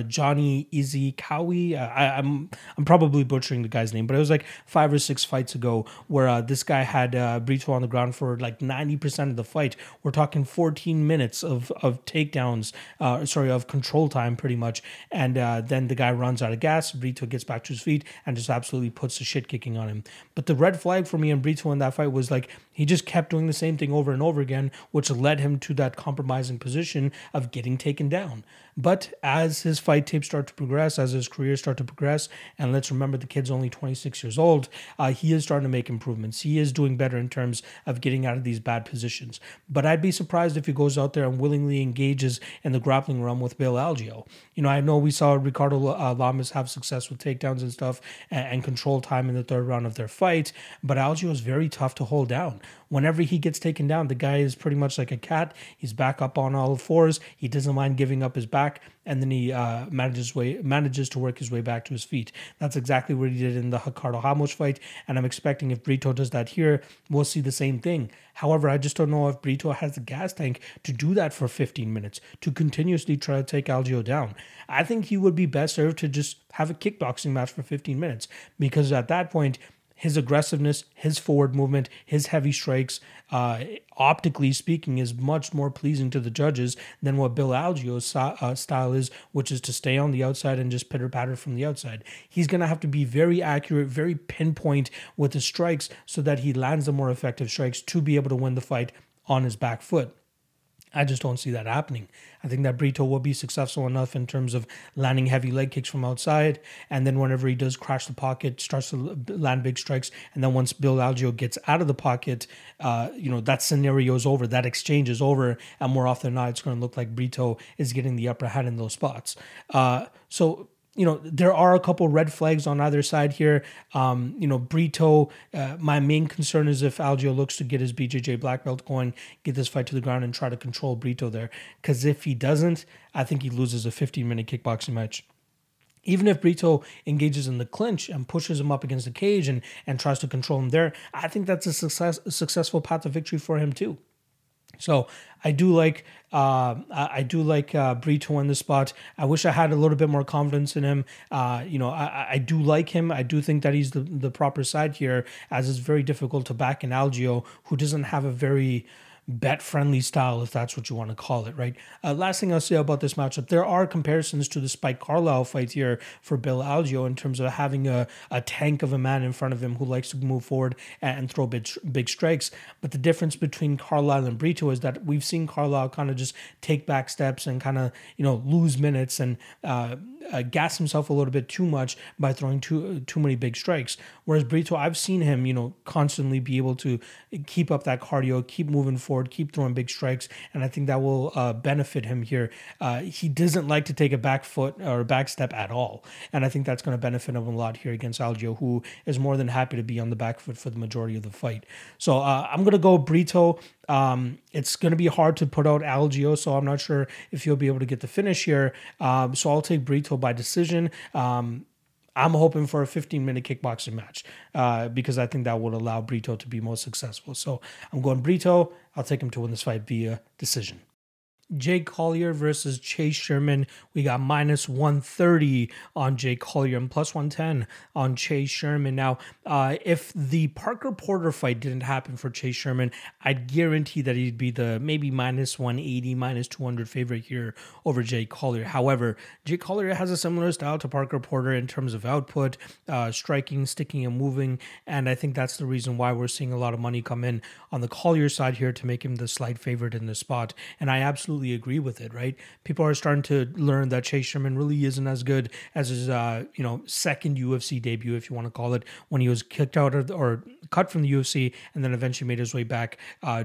Johnny Izikawi, I'm probably butchering the guy's name, but it was like 5 or 6 fights ago where this guy had Brito on the ground for like 90% of the fight. We're talking 14 minutes of takedowns, of control time pretty much, and then the guy runs out of gas. Brito gets back to his feet and just absolutely puts the shit kicking on him. But the red flag for me and Brito in that fight was like he just kept doing the same thing over and over again, which led him to that compromising position of getting taken down. But as his fight tapes start to progress, as his career start to progress, and let's remember the kid's only 26 years old, he is starting to make improvements. He is doing better in terms of getting out of these bad positions. But I'd be surprised if he goes out there and willingly engages in the grappling realm with Bill Algeo. I know we saw Ricardo Lamas have success with takedowns and stuff and control time in the third round of their fight, but Algeo is very tough to hold down. Whenever he gets taken down, the guy is pretty much like a cat. He's back up on all fours. He doesn't mind giving up his back, and then he manages to work his way back to his feet. That's exactly what he did in the Ricardo Ramos fight, and I'm expecting if Brito does that here, we'll see the same thing. However, I just don't know if Brito has the gas tank to do that for 15 minutes, to continuously try to take Algeo down. I think he would be best served to just have a kickboxing match for 15 minutes, because at that point, his aggressiveness, his forward movement, his heavy strikes, optically speaking, is much more pleasing to the judges than what Bill Algeo's style is, which is to stay on the outside and just pitter-patter from the outside. He's going to have to be very accurate, very pinpoint with his strikes so that he lands the more effective strikes to be able to win the fight on his back foot. I just don't see that happening. I think that Brito will be successful enough in terms of landing heavy leg kicks from outside, and then whenever he does crash the pocket, starts to land big strikes, and then once Bill Algeo gets out of the pocket, that scenario is over, that exchange is over, and more often than not, it's going to look like Brito is getting the upper hand in those spots. There are a couple red flags on either side here. Brito, my main concern is if Algeo looks to get his BJJ black belt going, get this fight to the ground and try to control Brito there. Because if he doesn't, I think he loses a 15-minute kickboxing match. Even if Brito engages in the clinch and pushes him up against the cage and tries to control him there, I think that's a successful path to victory for him too. So I do like Brito in this spot. I wish I had a little bit more confidence in him. I do like him. I do think that he's the proper side here, as it's very difficult to back an Algeo who doesn't have a very bet-friendly style, if that's what you want to call it, right? Last thing I'll say about this matchup, there are comparisons to the Spike Carlisle fight here for Bill Algeo in terms of having a tank of a man in front of him who likes to move forward and throw big strikes. But the difference between Carlisle and Brito is that we've seen Carlisle kind of just take back steps and kind of, lose minutes and gas himself a little bit too much by throwing too many big strikes. Whereas Brito, I've seen him, constantly be able to keep up that cardio, keep moving forward, keep throwing big strikes, and I think that will benefit him here. He doesn't like to take a back foot or a back step at all, and I think that's going to benefit him a lot here against Algeo, who is more than happy to be on the back foot for the majority of the fight. So I'm going to go Brito. It's going to be hard to put out Algeo, so I'm not sure if he'll be able to get the finish here. So I'll take Brito by decision. I'm hoping for a 15-minute kickboxing match because I think that would allow Brito to be most successful. So I'm going Brito. I'll take him to win this fight via decision. Jake Collier versus Chase Sherman. We got minus 130 on Jake Collier and plus 110 on Chase Sherman. Now, if the Parker Porter fight didn't happen for Chase Sherman, I'd guarantee that he'd be the maybe minus 180, minus 200 favorite here over Jake Collier. However, Jake Collier has a similar style to Parker Porter in terms of output, striking, sticking, and moving. And I think that's the reason why we're seeing a lot of money come in on the Collier side here to make him the slight favorite in this spot. And I absolutely agree with it, right? People are starting to learn that Chase Sherman really isn't as good as his, second UFC debut, if you want to call it, when he was kicked out or cut from the UFC and then eventually made his way back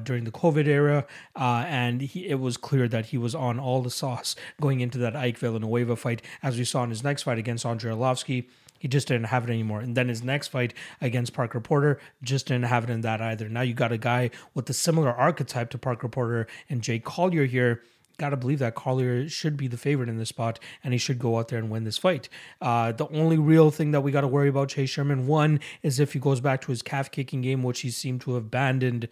during the COVID era. And it was clear that he was on all the sauce going into that Ike Villanueva fight, as we saw in his next fight against Andrei Arlovski. He just didn't have it anymore. And then his next fight against Parker Porter just didn't have it in that either. Now you got a guy with a similar archetype to Parker Porter and Jake Collier here. Got to believe that Collier should be the favorite in this spot, and he should go out there and win this fight. The only real thing that we got to worry about Chase Sherman, one, is if he goes back to his calf kicking game, which he seemed to have abandoned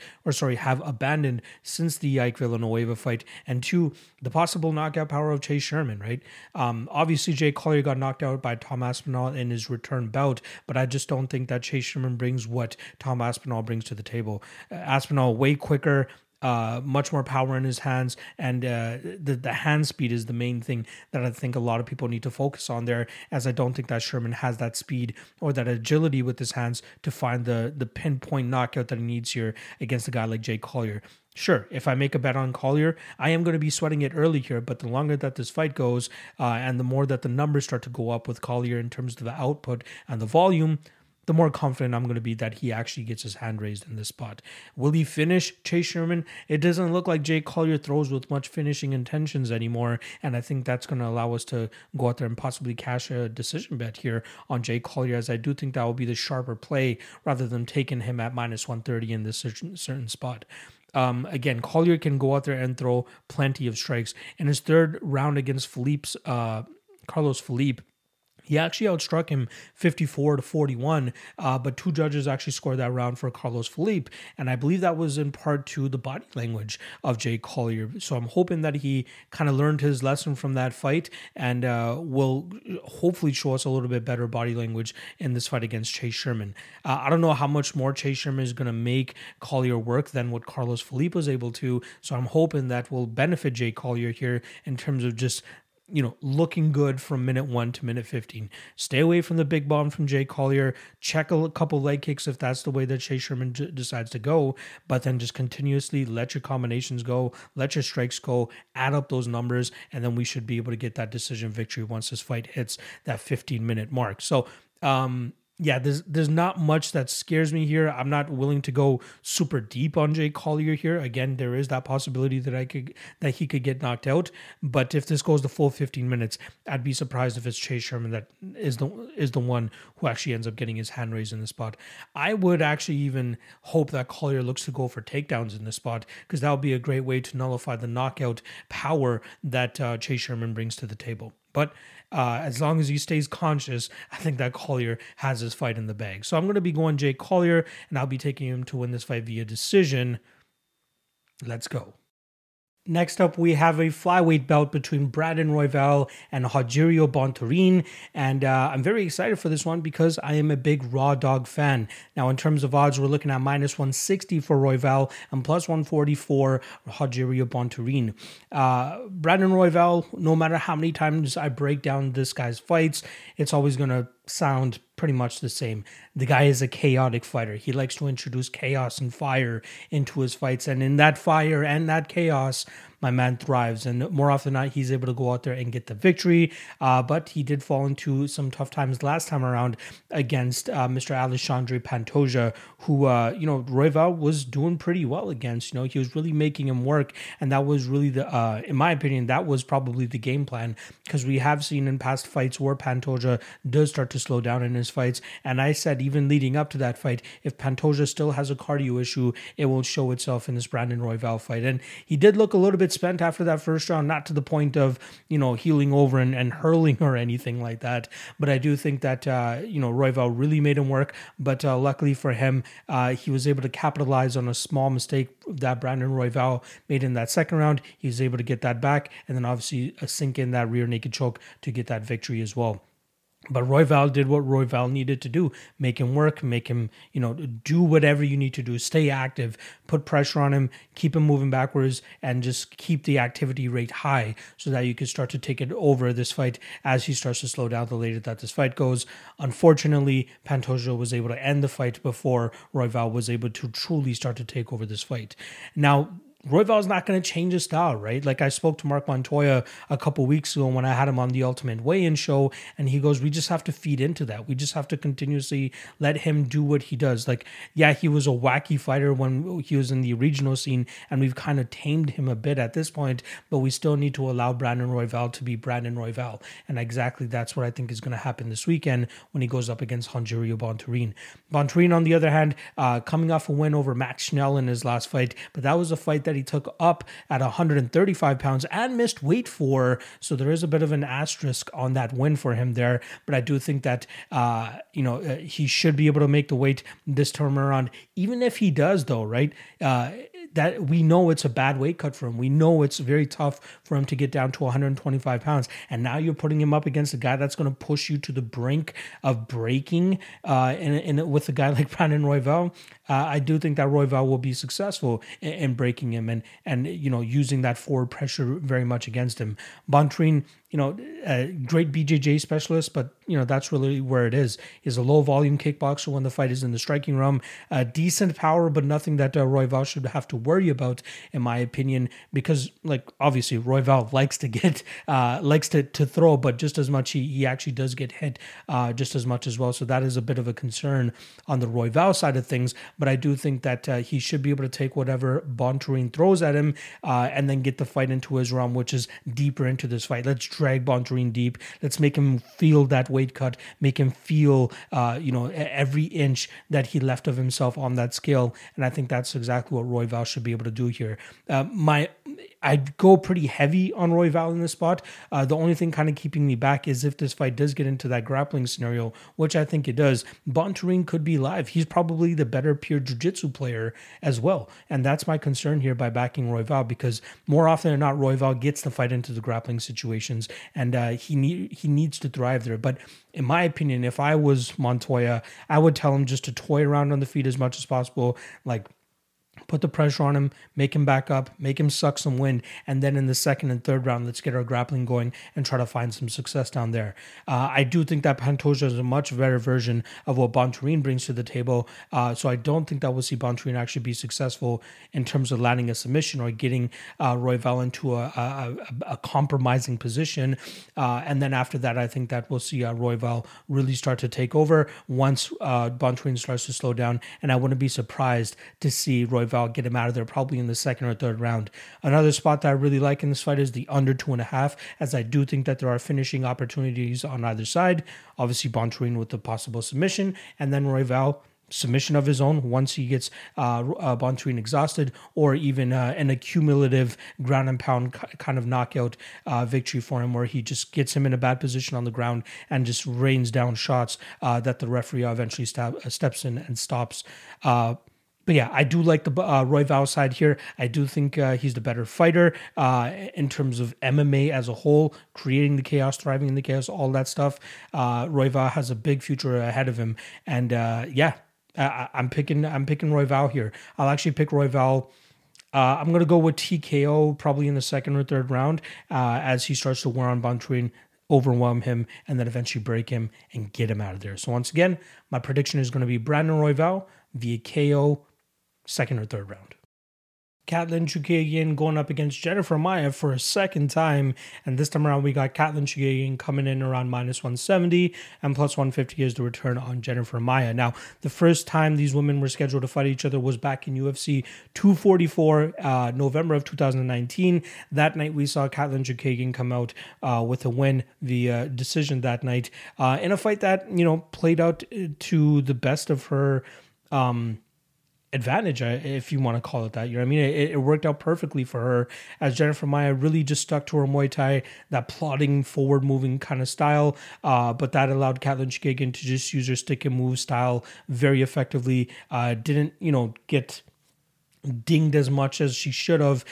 since the Ike Villanueva fight, and two, the possible knockout power of Chase Sherman, right? Obviously, Jake Collier got knocked out by Tom Aspinall in his return bout, but I just don't think that Chase Sherman brings what Tom Aspinall brings to the table. Aspinall way quicker, much more power in his hands, and the hand speed is the main thing that I think a lot of people need to focus on there, as I don't think that Sherman has that speed or that agility with his hands to find the pinpoint knockout that he needs here against a guy like Jake Collier. Sure, if I make a bet on Collier, I am going to be sweating it early here, but the longer that this fight goes and the more that the numbers start to go up with Collier in terms of the output and the volume, the more confident I'm going to be that he actually gets his hand raised in this spot. Will he finish Chase Sherman? It doesn't look like Jake Collier throws with much finishing intentions anymore, and I think that's going to allow us to go out there and possibly cash a decision bet here on Jake Collier, as I do think that will be the sharper play rather than taking him at minus 130 in this certain spot. Again, Collier can go out there and throw plenty of strikes. In his third round against Carlos Felipe, he actually outstruck him 54-41, but two judges actually scored that round for Carlos Felipe, and I believe that was in part to the body language of Jake Collier. So I'm hoping that he kind of learned his lesson from that fight and will hopefully show us a little bit better body language in this fight against Chase Sherman. I don't know how much more Chase Sherman is going to make Collier work than what Carlos Felipe was able to, so I'm hoping that will benefit Jake Collier here in terms of just looking good from minute 1 to minute 15. Stay away from the big bomb from Jake Collier. Check a couple leg kicks if that's the way that Chase Sherman decides to go, but then just continuously let your combinations go, let your strikes go, add up those numbers, and then we should be able to get that decision victory once this fight hits that 15-minute mark. So, yeah, there's not much that scares me here. I'm not willing to go super deep on Jake Collier here. Again, there is that possibility that he could get knocked out. But if this goes the full 15 minutes, I'd be surprised if it's Chase Sherman that is the one who actually ends up getting his hand raised in the spot. I would actually even hope that Collier looks to go for takedowns in this spot, because that would be a great way to nullify the knockout power that Chase Sherman brings to the table. But as long as he stays conscious, I think that Collier has his fight in the bag. So I'm going to be going Jake Collier, and I'll be taking him to win this fight via decision. Let's go. Next up, we have a flyweight bout between Brandon Royval and Rogerio Bontorin, and I'm very excited for this one because I am a big Raw Dog fan. Now, in terms of odds, we're looking at minus 160 for Royval and plus 140 for Rogerio Bontorin. Brandon Royval, no matter how many times I break down this guy's fights, it's always going to sound pretty much the same. The guy is a chaotic fighter. He likes to introduce chaos and fire into his fights, and in that fire and that chaos, my man thrives, and more often than not, he's able to go out there and get the victory, but he did fall into some tough times last time around against Mr. Alexandre Pantoja, who, Royval was doing pretty well against. He was really making him work, and that was really in my opinion, that was probably the game plan, because we have seen in past fights where Pantoja does start to slow down in his fights, and I said even leading up to that fight, if Pantoja still has a cardio issue, it will show itself in this Brandon Royval fight, and he did look a little bit spent after that first round, not to the point of, healing over and hurling or anything like that. But I do think that, Royval really made him work. But luckily for him, he was able to capitalize on a small mistake that Brandon Royval made in that second round. He was able to get that back and then obviously sink in that rear naked choke to get that victory as well. But Royval did what Royval needed to do. Make him work, make him, do whatever you need to do. Stay active, put pressure on him, keep him moving backwards, and just keep the activity rate high so that you can start to take it over this fight as he starts to slow down the later that this fight goes. Unfortunately, Pantoja was able to end the fight before Royval was able to truly start to take over this fight. Now, Royval's not going to change his style, right? Like I spoke to Mark Montoya a couple weeks ago when I had him on the Ultimate Weigh-In show, and he goes, we just have to feed into that. We just have to continuously let him do what he does. Like, yeah, he was a wacky fighter when he was in the regional scene, and we've kind of tamed him a bit at this point, but we still need to allow Brandon Royval to be Brandon Royval. And exactly that's what I think is going to happen this weekend when he goes up against Honjorio Bontorin. Bontorin, on the other hand, coming off a win over Max Schnell in his last fight, but that was a fight that he took up at 135 pounds and missed weight for, so there is a bit of an asterisk on that win for him there. But I do think that he should be able to make the weight this time around. Even if he does, though, right? That we know it's a bad weight cut for him. We know it's very tough for him to get down to 125 pounds. And now you're putting him up against a guy that's going to push you to the brink of breaking. And with a guy like Brandon Royval, I do think that Royval will be successful in breaking him and using that forward pressure very much against him. Bontorin, a great BJJ specialist, but that's really where it is. He's a low volume kickboxer when the fight is in the striking realm. Decent power, but nothing that Royval should have to worry about, in my opinion, because obviously Royval likes to get likes to throw, but just as much he actually does get hit just as much as well. So that is a bit of a concern on the Royval side of things. But I do think that he should be able to take whatever Bontorin throws at him and then get the fight into his realm, which is deeper into this fight. Let's drag Bontorin deep. Let's make him feel that weight cut, make him feel, every inch that he left of himself on that scale. And I think that's exactly what Royval should be able to do here. I'd go pretty heavy on Royval in this spot. The only thing kind of keeping me back is if this fight does get into that grappling scenario, which I think it does, Bontorin could be live. He's probably the better pure jiu-jitsu player as well. And that's my concern here by backing Royval, because more often than not, Royval gets the fight into the grappling situations, and he needs to thrive there. But in my opinion, if I was Montoya, I would tell him just to toy around on the feet as much as possible, put the pressure on him, make him back up, make him suck some wind, and then in the second and third round, let's get our grappling going and try to find some success down there. I do think that Pantoja is a much better version of what Bontorin brings to the table, so I don't think that we'll see Bontorin actually be successful in terms of landing a submission or getting Royval into a compromising position, and then after that, I think that we'll see Royval really start to take over once Bontorin starts to slow down, and I wouldn't be surprised to see Royval get him out of there probably in the second or third round. Another spot that I really like in this fight is the under 2.5, as I do think that there are finishing opportunities on either side. Obviously, Bontorin with the possible submission, and then Royval submission of his own once he gets Bontorin exhausted, or even an accumulative ground and pound kind of knockout victory for him, where he just gets him in a bad position on the ground and just rains down shots that the referee eventually steps in and stops. But yeah, I do like the Royval side here. I do think he's the better fighter in terms of MMA as a whole, creating the chaos, thriving in the chaos, all that stuff. Royval has a big future ahead of him, and I'm picking Royval here. I'll actually pick Royval. I'm gonna go with TKO probably in the second or third round as he starts to wear on Bontorin, overwhelm him, and then eventually break him and get him out of there. So once again, my prediction is going to be Brandon Royval via KO, second or third round. Katlyn Chookagian going up against Jennifer Maia for a second time, and this time around we got Katlyn Chookagian coming in around -170, and +150 is the return on Jennifer Maia. Now, the first time these women were scheduled to fight each other was back in UFC 244, November of 2019. That night we saw Katlyn Chookagian come out with a win via decision that night, in a fight that played out to the best of her advantage, if you want to call it that. You know what I mean? It worked out perfectly for her, as Jennifer Maia really just stuck to her Muay Thai, that plodding, forward-moving kind of style, but that allowed Katlyn Chookagian to just use her stick and move style very effectively. Didn't, get dinged as much as she should have,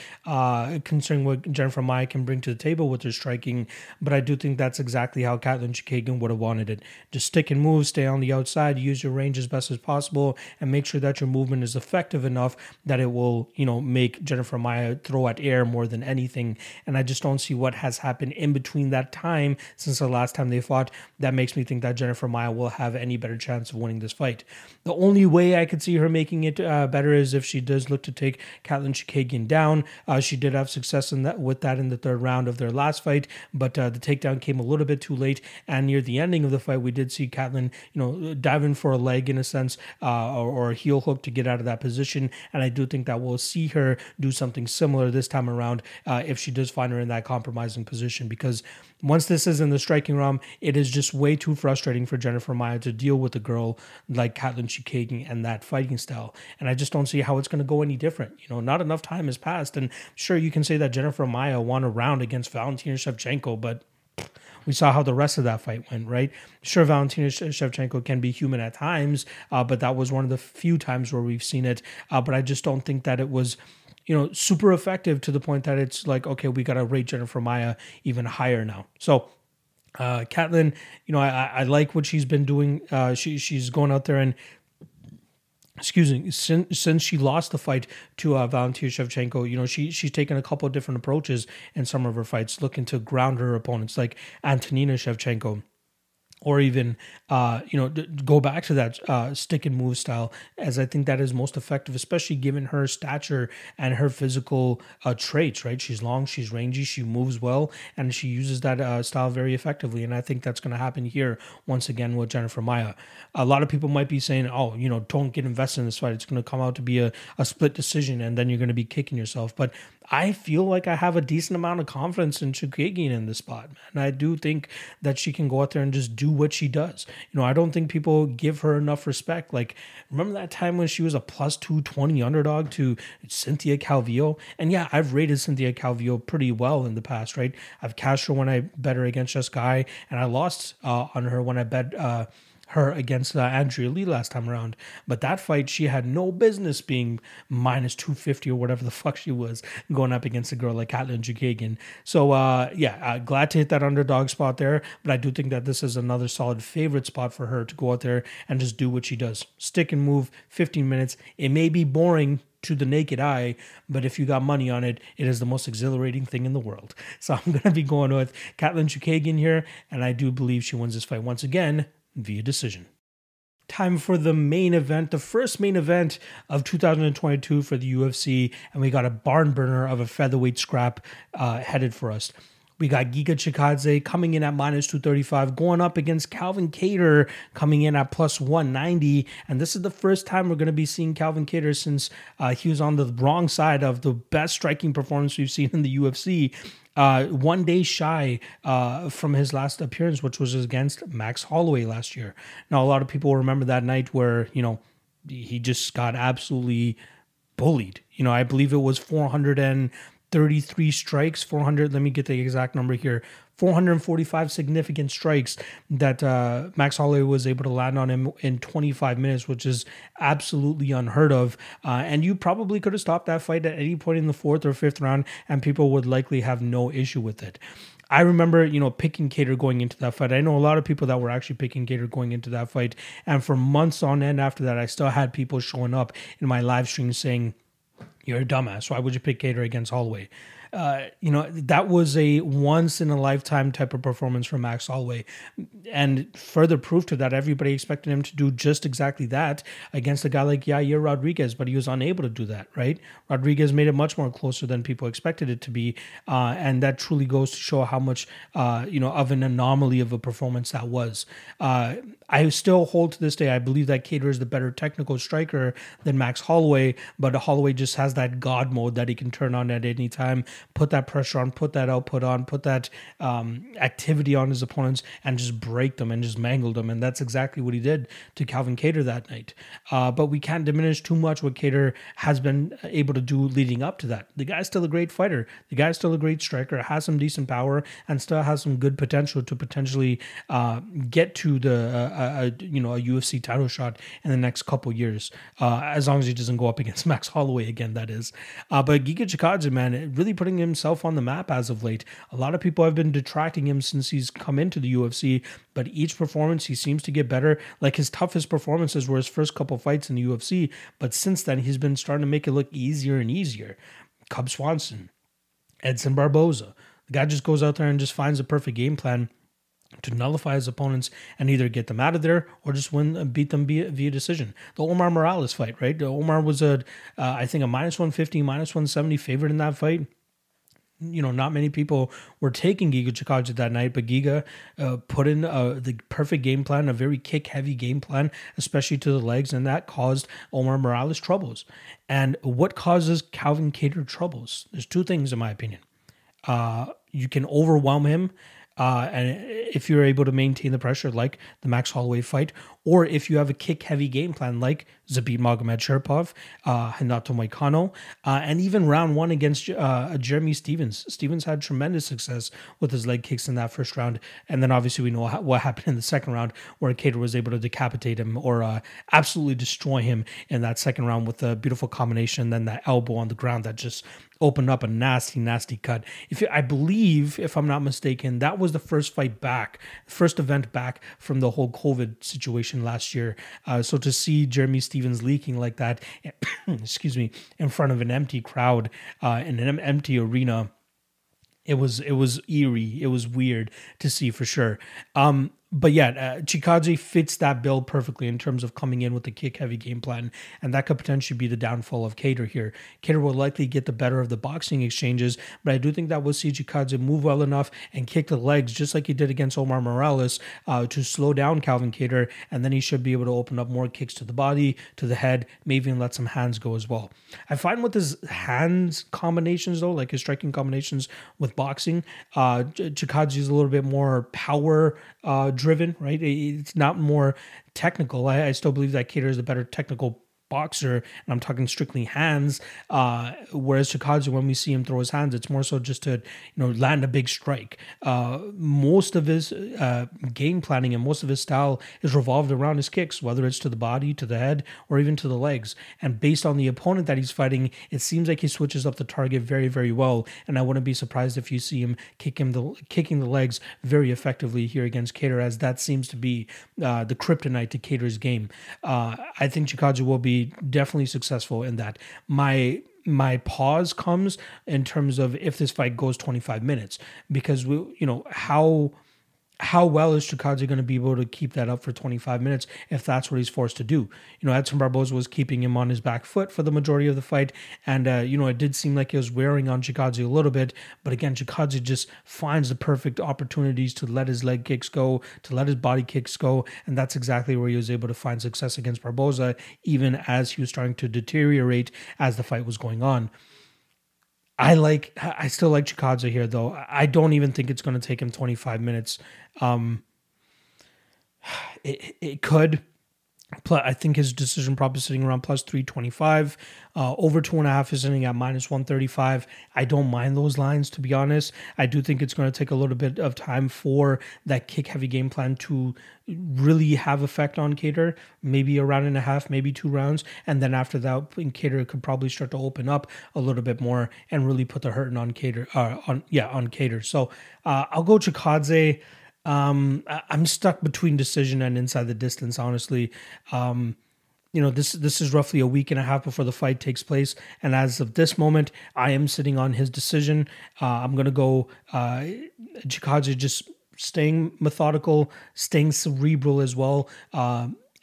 considering what Jennifer Maia can bring to the table with her striking. But I do think that's exactly how Katlyn Chookagian would have wanted it. Just stick and move, stay on the outside, use your range as best as possible, and make sure that your movement is effective enough that it will, make Jennifer Maia throw at air more than anything. And I just don't see what has happened in between that time since the last time they fought that makes me think that Jennifer Maia will have any better chance of winning this fight. The only way I could see her making it better is if she does look to take Katlyn Chookagian down. She did have success in that in the third round of their last fight, but the takedown came a little bit too late. And near the ending of the fight, we did see Katlyn, dive in for a leg in a sense, or a heel hook to get out of that position. And I do think that we'll see her do something similar this time around if she does find her in that compromising position, because once this is in the striking realm, it is just way too frustrating for Jennifer Maia to deal with a girl like Katlyn Chookagian and that fighting style. And I just don't see how it's going to go any different. Not enough time has passed. And sure, you can say that Jennifer Maia won a round against Valentina Shevchenko, but we saw how the rest of that fight went, right? Sure, Valentina Shevchenko can be human at times, but that was one of the few times where we've seen it. But I just don't think that it was super effective to the point that it's like, okay, we got to rate Jennifer Maia even higher now. So Katlyn, I like what she's been doing. She's going out there and, since she lost the fight to Valentina Shevchenko, she's taken a couple of different approaches in some of her fights, looking to ground her opponents like Antonina Shevchenko. Or even, go back to that stick and move style, as I think that is most effective, especially given her stature and her physical traits, right? She's long, she's rangy, she moves well, and she uses that style very effectively. And I think that's going to happen here once again with Jennifer Maia. A lot of people might be saying, oh, don't get invested in this fight. It's going to come out to be a split decision, and then you're going to be kicking yourself. But I feel like I have a decent amount of confidence in Chookagian in this spot, man. And I do think that she can go out there and just do what she does. I don't think people give her enough respect. Like, remember that time when she was a plus 220 underdog to Cynthia Calvillo? And yeah, I've rated Cynthia Calvillo pretty well in the past, right? I've cashed her when I bet her against Jessica, and I lost on her when I bet her against Andrea Lee last time around. But that fight, she had no business being minus 250 or whatever the fuck she was, going up against a girl like Katlyn Chookagian. So glad to hit that underdog spot there, but I do think that this is another solid favorite spot for her to go out there and just do what she does. Stick and move, 15 minutes. It may be boring to the naked eye, but if you got money on it, it is the most exhilarating thing in the world. So I'm going to be going with Katlyn Chookagian here, and I do believe she wins this fight once again via decision. Time for the main event, the first main event of 2022 for the UFC, and we got a barn burner of a featherweight scrap headed for us. We got Giga Chikadze coming in at minus 235, going up against Calvin Kattar coming in at plus 190. And this is the first time we're going to be seeing Calvin Kattar since he was on the wrong side of the best striking performance we've seen in the UFC. 1 day shy from his last appearance, which was against Max Holloway last year. Now, a lot of people remember that night where, he just got absolutely bullied. I believe it was 433 strikes, let me get the exact number here, 445 significant strikes that Max Holloway was able to land on him in 25 minutes, which is absolutely unheard of. And you probably could have stopped that fight at any point in the fourth or fifth round, and people would likely have no issue with it. I remember, picking Kattar going into that fight. I know a lot of people that were actually picking Kattar going into that fight. And for months on end after that, I still had people showing up in my live stream saying, "You're a dumbass. Why would you pick Kattar against Holloway?" That was a once in a lifetime type of performance from Max Holloway. And further proof to that, everybody expected him to do just exactly that against a guy like Yair Rodriguez, but he was unable to do that, right? Rodriguez made it much more closer than people expected it to be. And that truly goes to show how much, of an anomaly of a performance that was. I still hold to this day, I believe that Kattar is the better technical striker than Max Holloway, but Holloway just has that God mode that he can turn on at any time. put that pressure on, put that output on, put that activity on his opponents, and just break them and just mangle them. And that's exactly what he did to Calvin Kattar that night. But we can't diminish too much what Kattar has been able to do leading up to that. The guy's still a great fighter. The guy's still a great striker, has some decent power, and still has some good potential to potentially get to the a UFC title shot in the next couple years, as long as he doesn't go up against Max Holloway again, that is. But Giga Chikadze, man, really putting himself on the map as of late. A lot of people have been detracting him since he's come into the UFC, but each performance he seems to get better. Like his toughest performances were his first couple fights in the UFC, but since then he's been starting to make it look easier and easier. Cub Swanson, Edson Barboza. The guy just goes out there and just finds a perfect game plan to nullify his opponents and either get them out of there or just beat them via decision. The Omar Morales fight, right? Omar was I think a -150, -170 favorite in that fight. Not many people were taking Giga Chikadze that night, but Giga put in the perfect game plan, a very kick-heavy game plan, especially to the legs, and that caused Omar Morales troubles. And what causes Calvin Kattar troubles? There's two things, in my opinion. You can overwhelm him, and if you're able to maintain the pressure like the Max Holloway fight, or if you have a kick-heavy game plan like Zabit Magomedsharipov, Renato Moicano, and even round one against Jeremy Stephens. Stephens had tremendous success with his leg kicks in that first round, and then obviously we know what happened in the second round where Kattar was able to decapitate him or absolutely destroy him in that second round with a beautiful combination, then that elbow on the ground that just opened up a nasty, nasty cut. I believe, if I'm not mistaken, that was the first event back from the whole COVID situation last year. So to see Jeremy Stephens leaking like that, excuse me, in front of an empty crowd in an empty arena, it was eerie. It was weird to see for sure. But yeah, Chikadze fits that bill perfectly in terms of coming in with the kick-heavy game plan, and that could potentially be the downfall of Kattar here. Kattar will likely get the better of the boxing exchanges, but I do think that we'll see Chikadze move well enough and kick the legs, just like he did against Omar Morales, to slow down Calvin Kattar, and then he should be able to open up more kicks to the body, to the head, maybe even let some hands go as well. I find with his hands combinations, though, like his striking combinations with boxing, Chikadze is a little bit more power driven, right? It's not more technical. I still believe that Kattar is a better technical boxer, and I'm talking strictly hands, whereas Chikadze, when we see him throw his hands, it's more so just to land a big strike. Most of his game planning and most of his style is revolved around his kicks, whether it's to the body, to the head, or even to the legs. And based on the opponent that he's fighting, it seems like he switches up the target very, very well, and I wouldn't be surprised if you see him kicking the legs very effectively here against Kattar, as that seems to be the kryptonite to Kattar's game. I think Chikadze will be definitely successful in that. My pause comes in terms of if this fight goes 25 minutes, because how well is Chikadze going to be able to keep that up for 25 minutes if that's what he's forced to do? Edson Barboza was keeping him on his back foot for the majority of the fight, and it did seem like he was wearing on Chikadze a little bit, but again, Chikadze just finds the perfect opportunities to let his leg kicks go, to let his body kicks go, and that's exactly where he was able to find success against Barboza, even as he was starting to deteriorate as the fight was going on. I still like Chikadze here, though. I don't even think it's going to take him 25 minutes. It could. I think his decision prop is sitting around plus 325. Over 2.5 is sitting at minus 135. I don't mind those lines, to be honest. I do think it's going to take a little bit of time for that kick-heavy game plan to really have effect on Kattar. Maybe a round and a half, maybe 2 rounds. And then after that, Kattar could probably start to open up a little bit more and really put the hurting on Kattar. On Kattar. So I'll go Chikadze. I'm stuck between decision and inside the distance, honestly. This is roughly a week and a half before the fight takes place, and as of this moment, I am sitting on his decision. I'm gonna go Chikadze, just staying methodical, staying cerebral as well.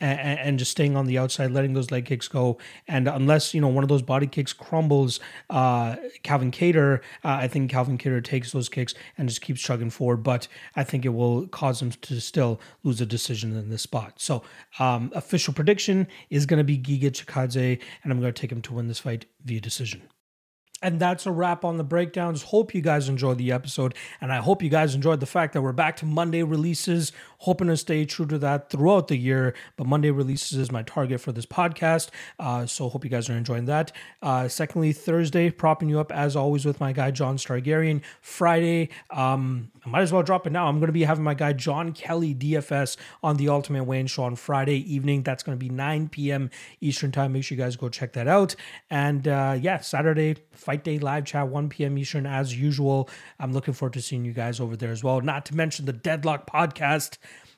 And just staying on the outside, letting those leg kicks go. And unless, one of those body kicks crumbles Calvin Kattar, I think Calvin Kattar takes those kicks and just keeps chugging forward. But I think it will cause him to still lose a decision in this spot. So official prediction is going to be Giga Chikadze, and I'm going to take him to win this fight via decision. And that's a wrap on the breakdowns. Hope you guys enjoyed the episode. And I hope you guys enjoyed the fact that we're back to Monday releases. Hoping to stay true to that throughout the year. But Monday releases is my target for this podcast. So hope you guys are enjoying that. Secondly, Thursday, propping you up as always with my guy, John Stargarian. Friday, I might as well drop it now. I'm going to be having my guy, John Kelly, DFS, on the Ultimate Weigh-In Show on Friday evening. That's going to be 9 p.m. Eastern Time. Make sure you guys go check that out. And Saturday, Fight Day live chat, 1 p.m. Eastern as usual. I'm looking forward to seeing you guys over there as well. Not to mention the Deadlock podcast,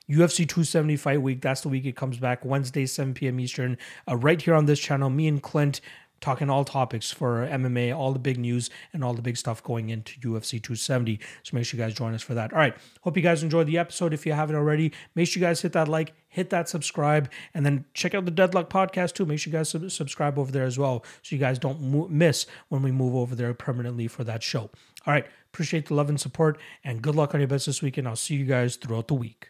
UFC 270 Fight Week. That's the week it comes back, Wednesday, 7 p.m. Eastern, right here on this channel. Me and Clint talking all topics for MMA, all the big news and all the big stuff going into UFC 270. So make sure you guys join us for that. All right. Hope you guys enjoyed the episode. If you haven't already, make sure you guys hit that like, hit that subscribe, and then check out the Deadlock podcast too. Make sure you guys subscribe over there as well so you guys don't miss when we move over there permanently for that show. All right. Appreciate the love and support, and good luck on your bets this weekend. I'll see you guys throughout the week.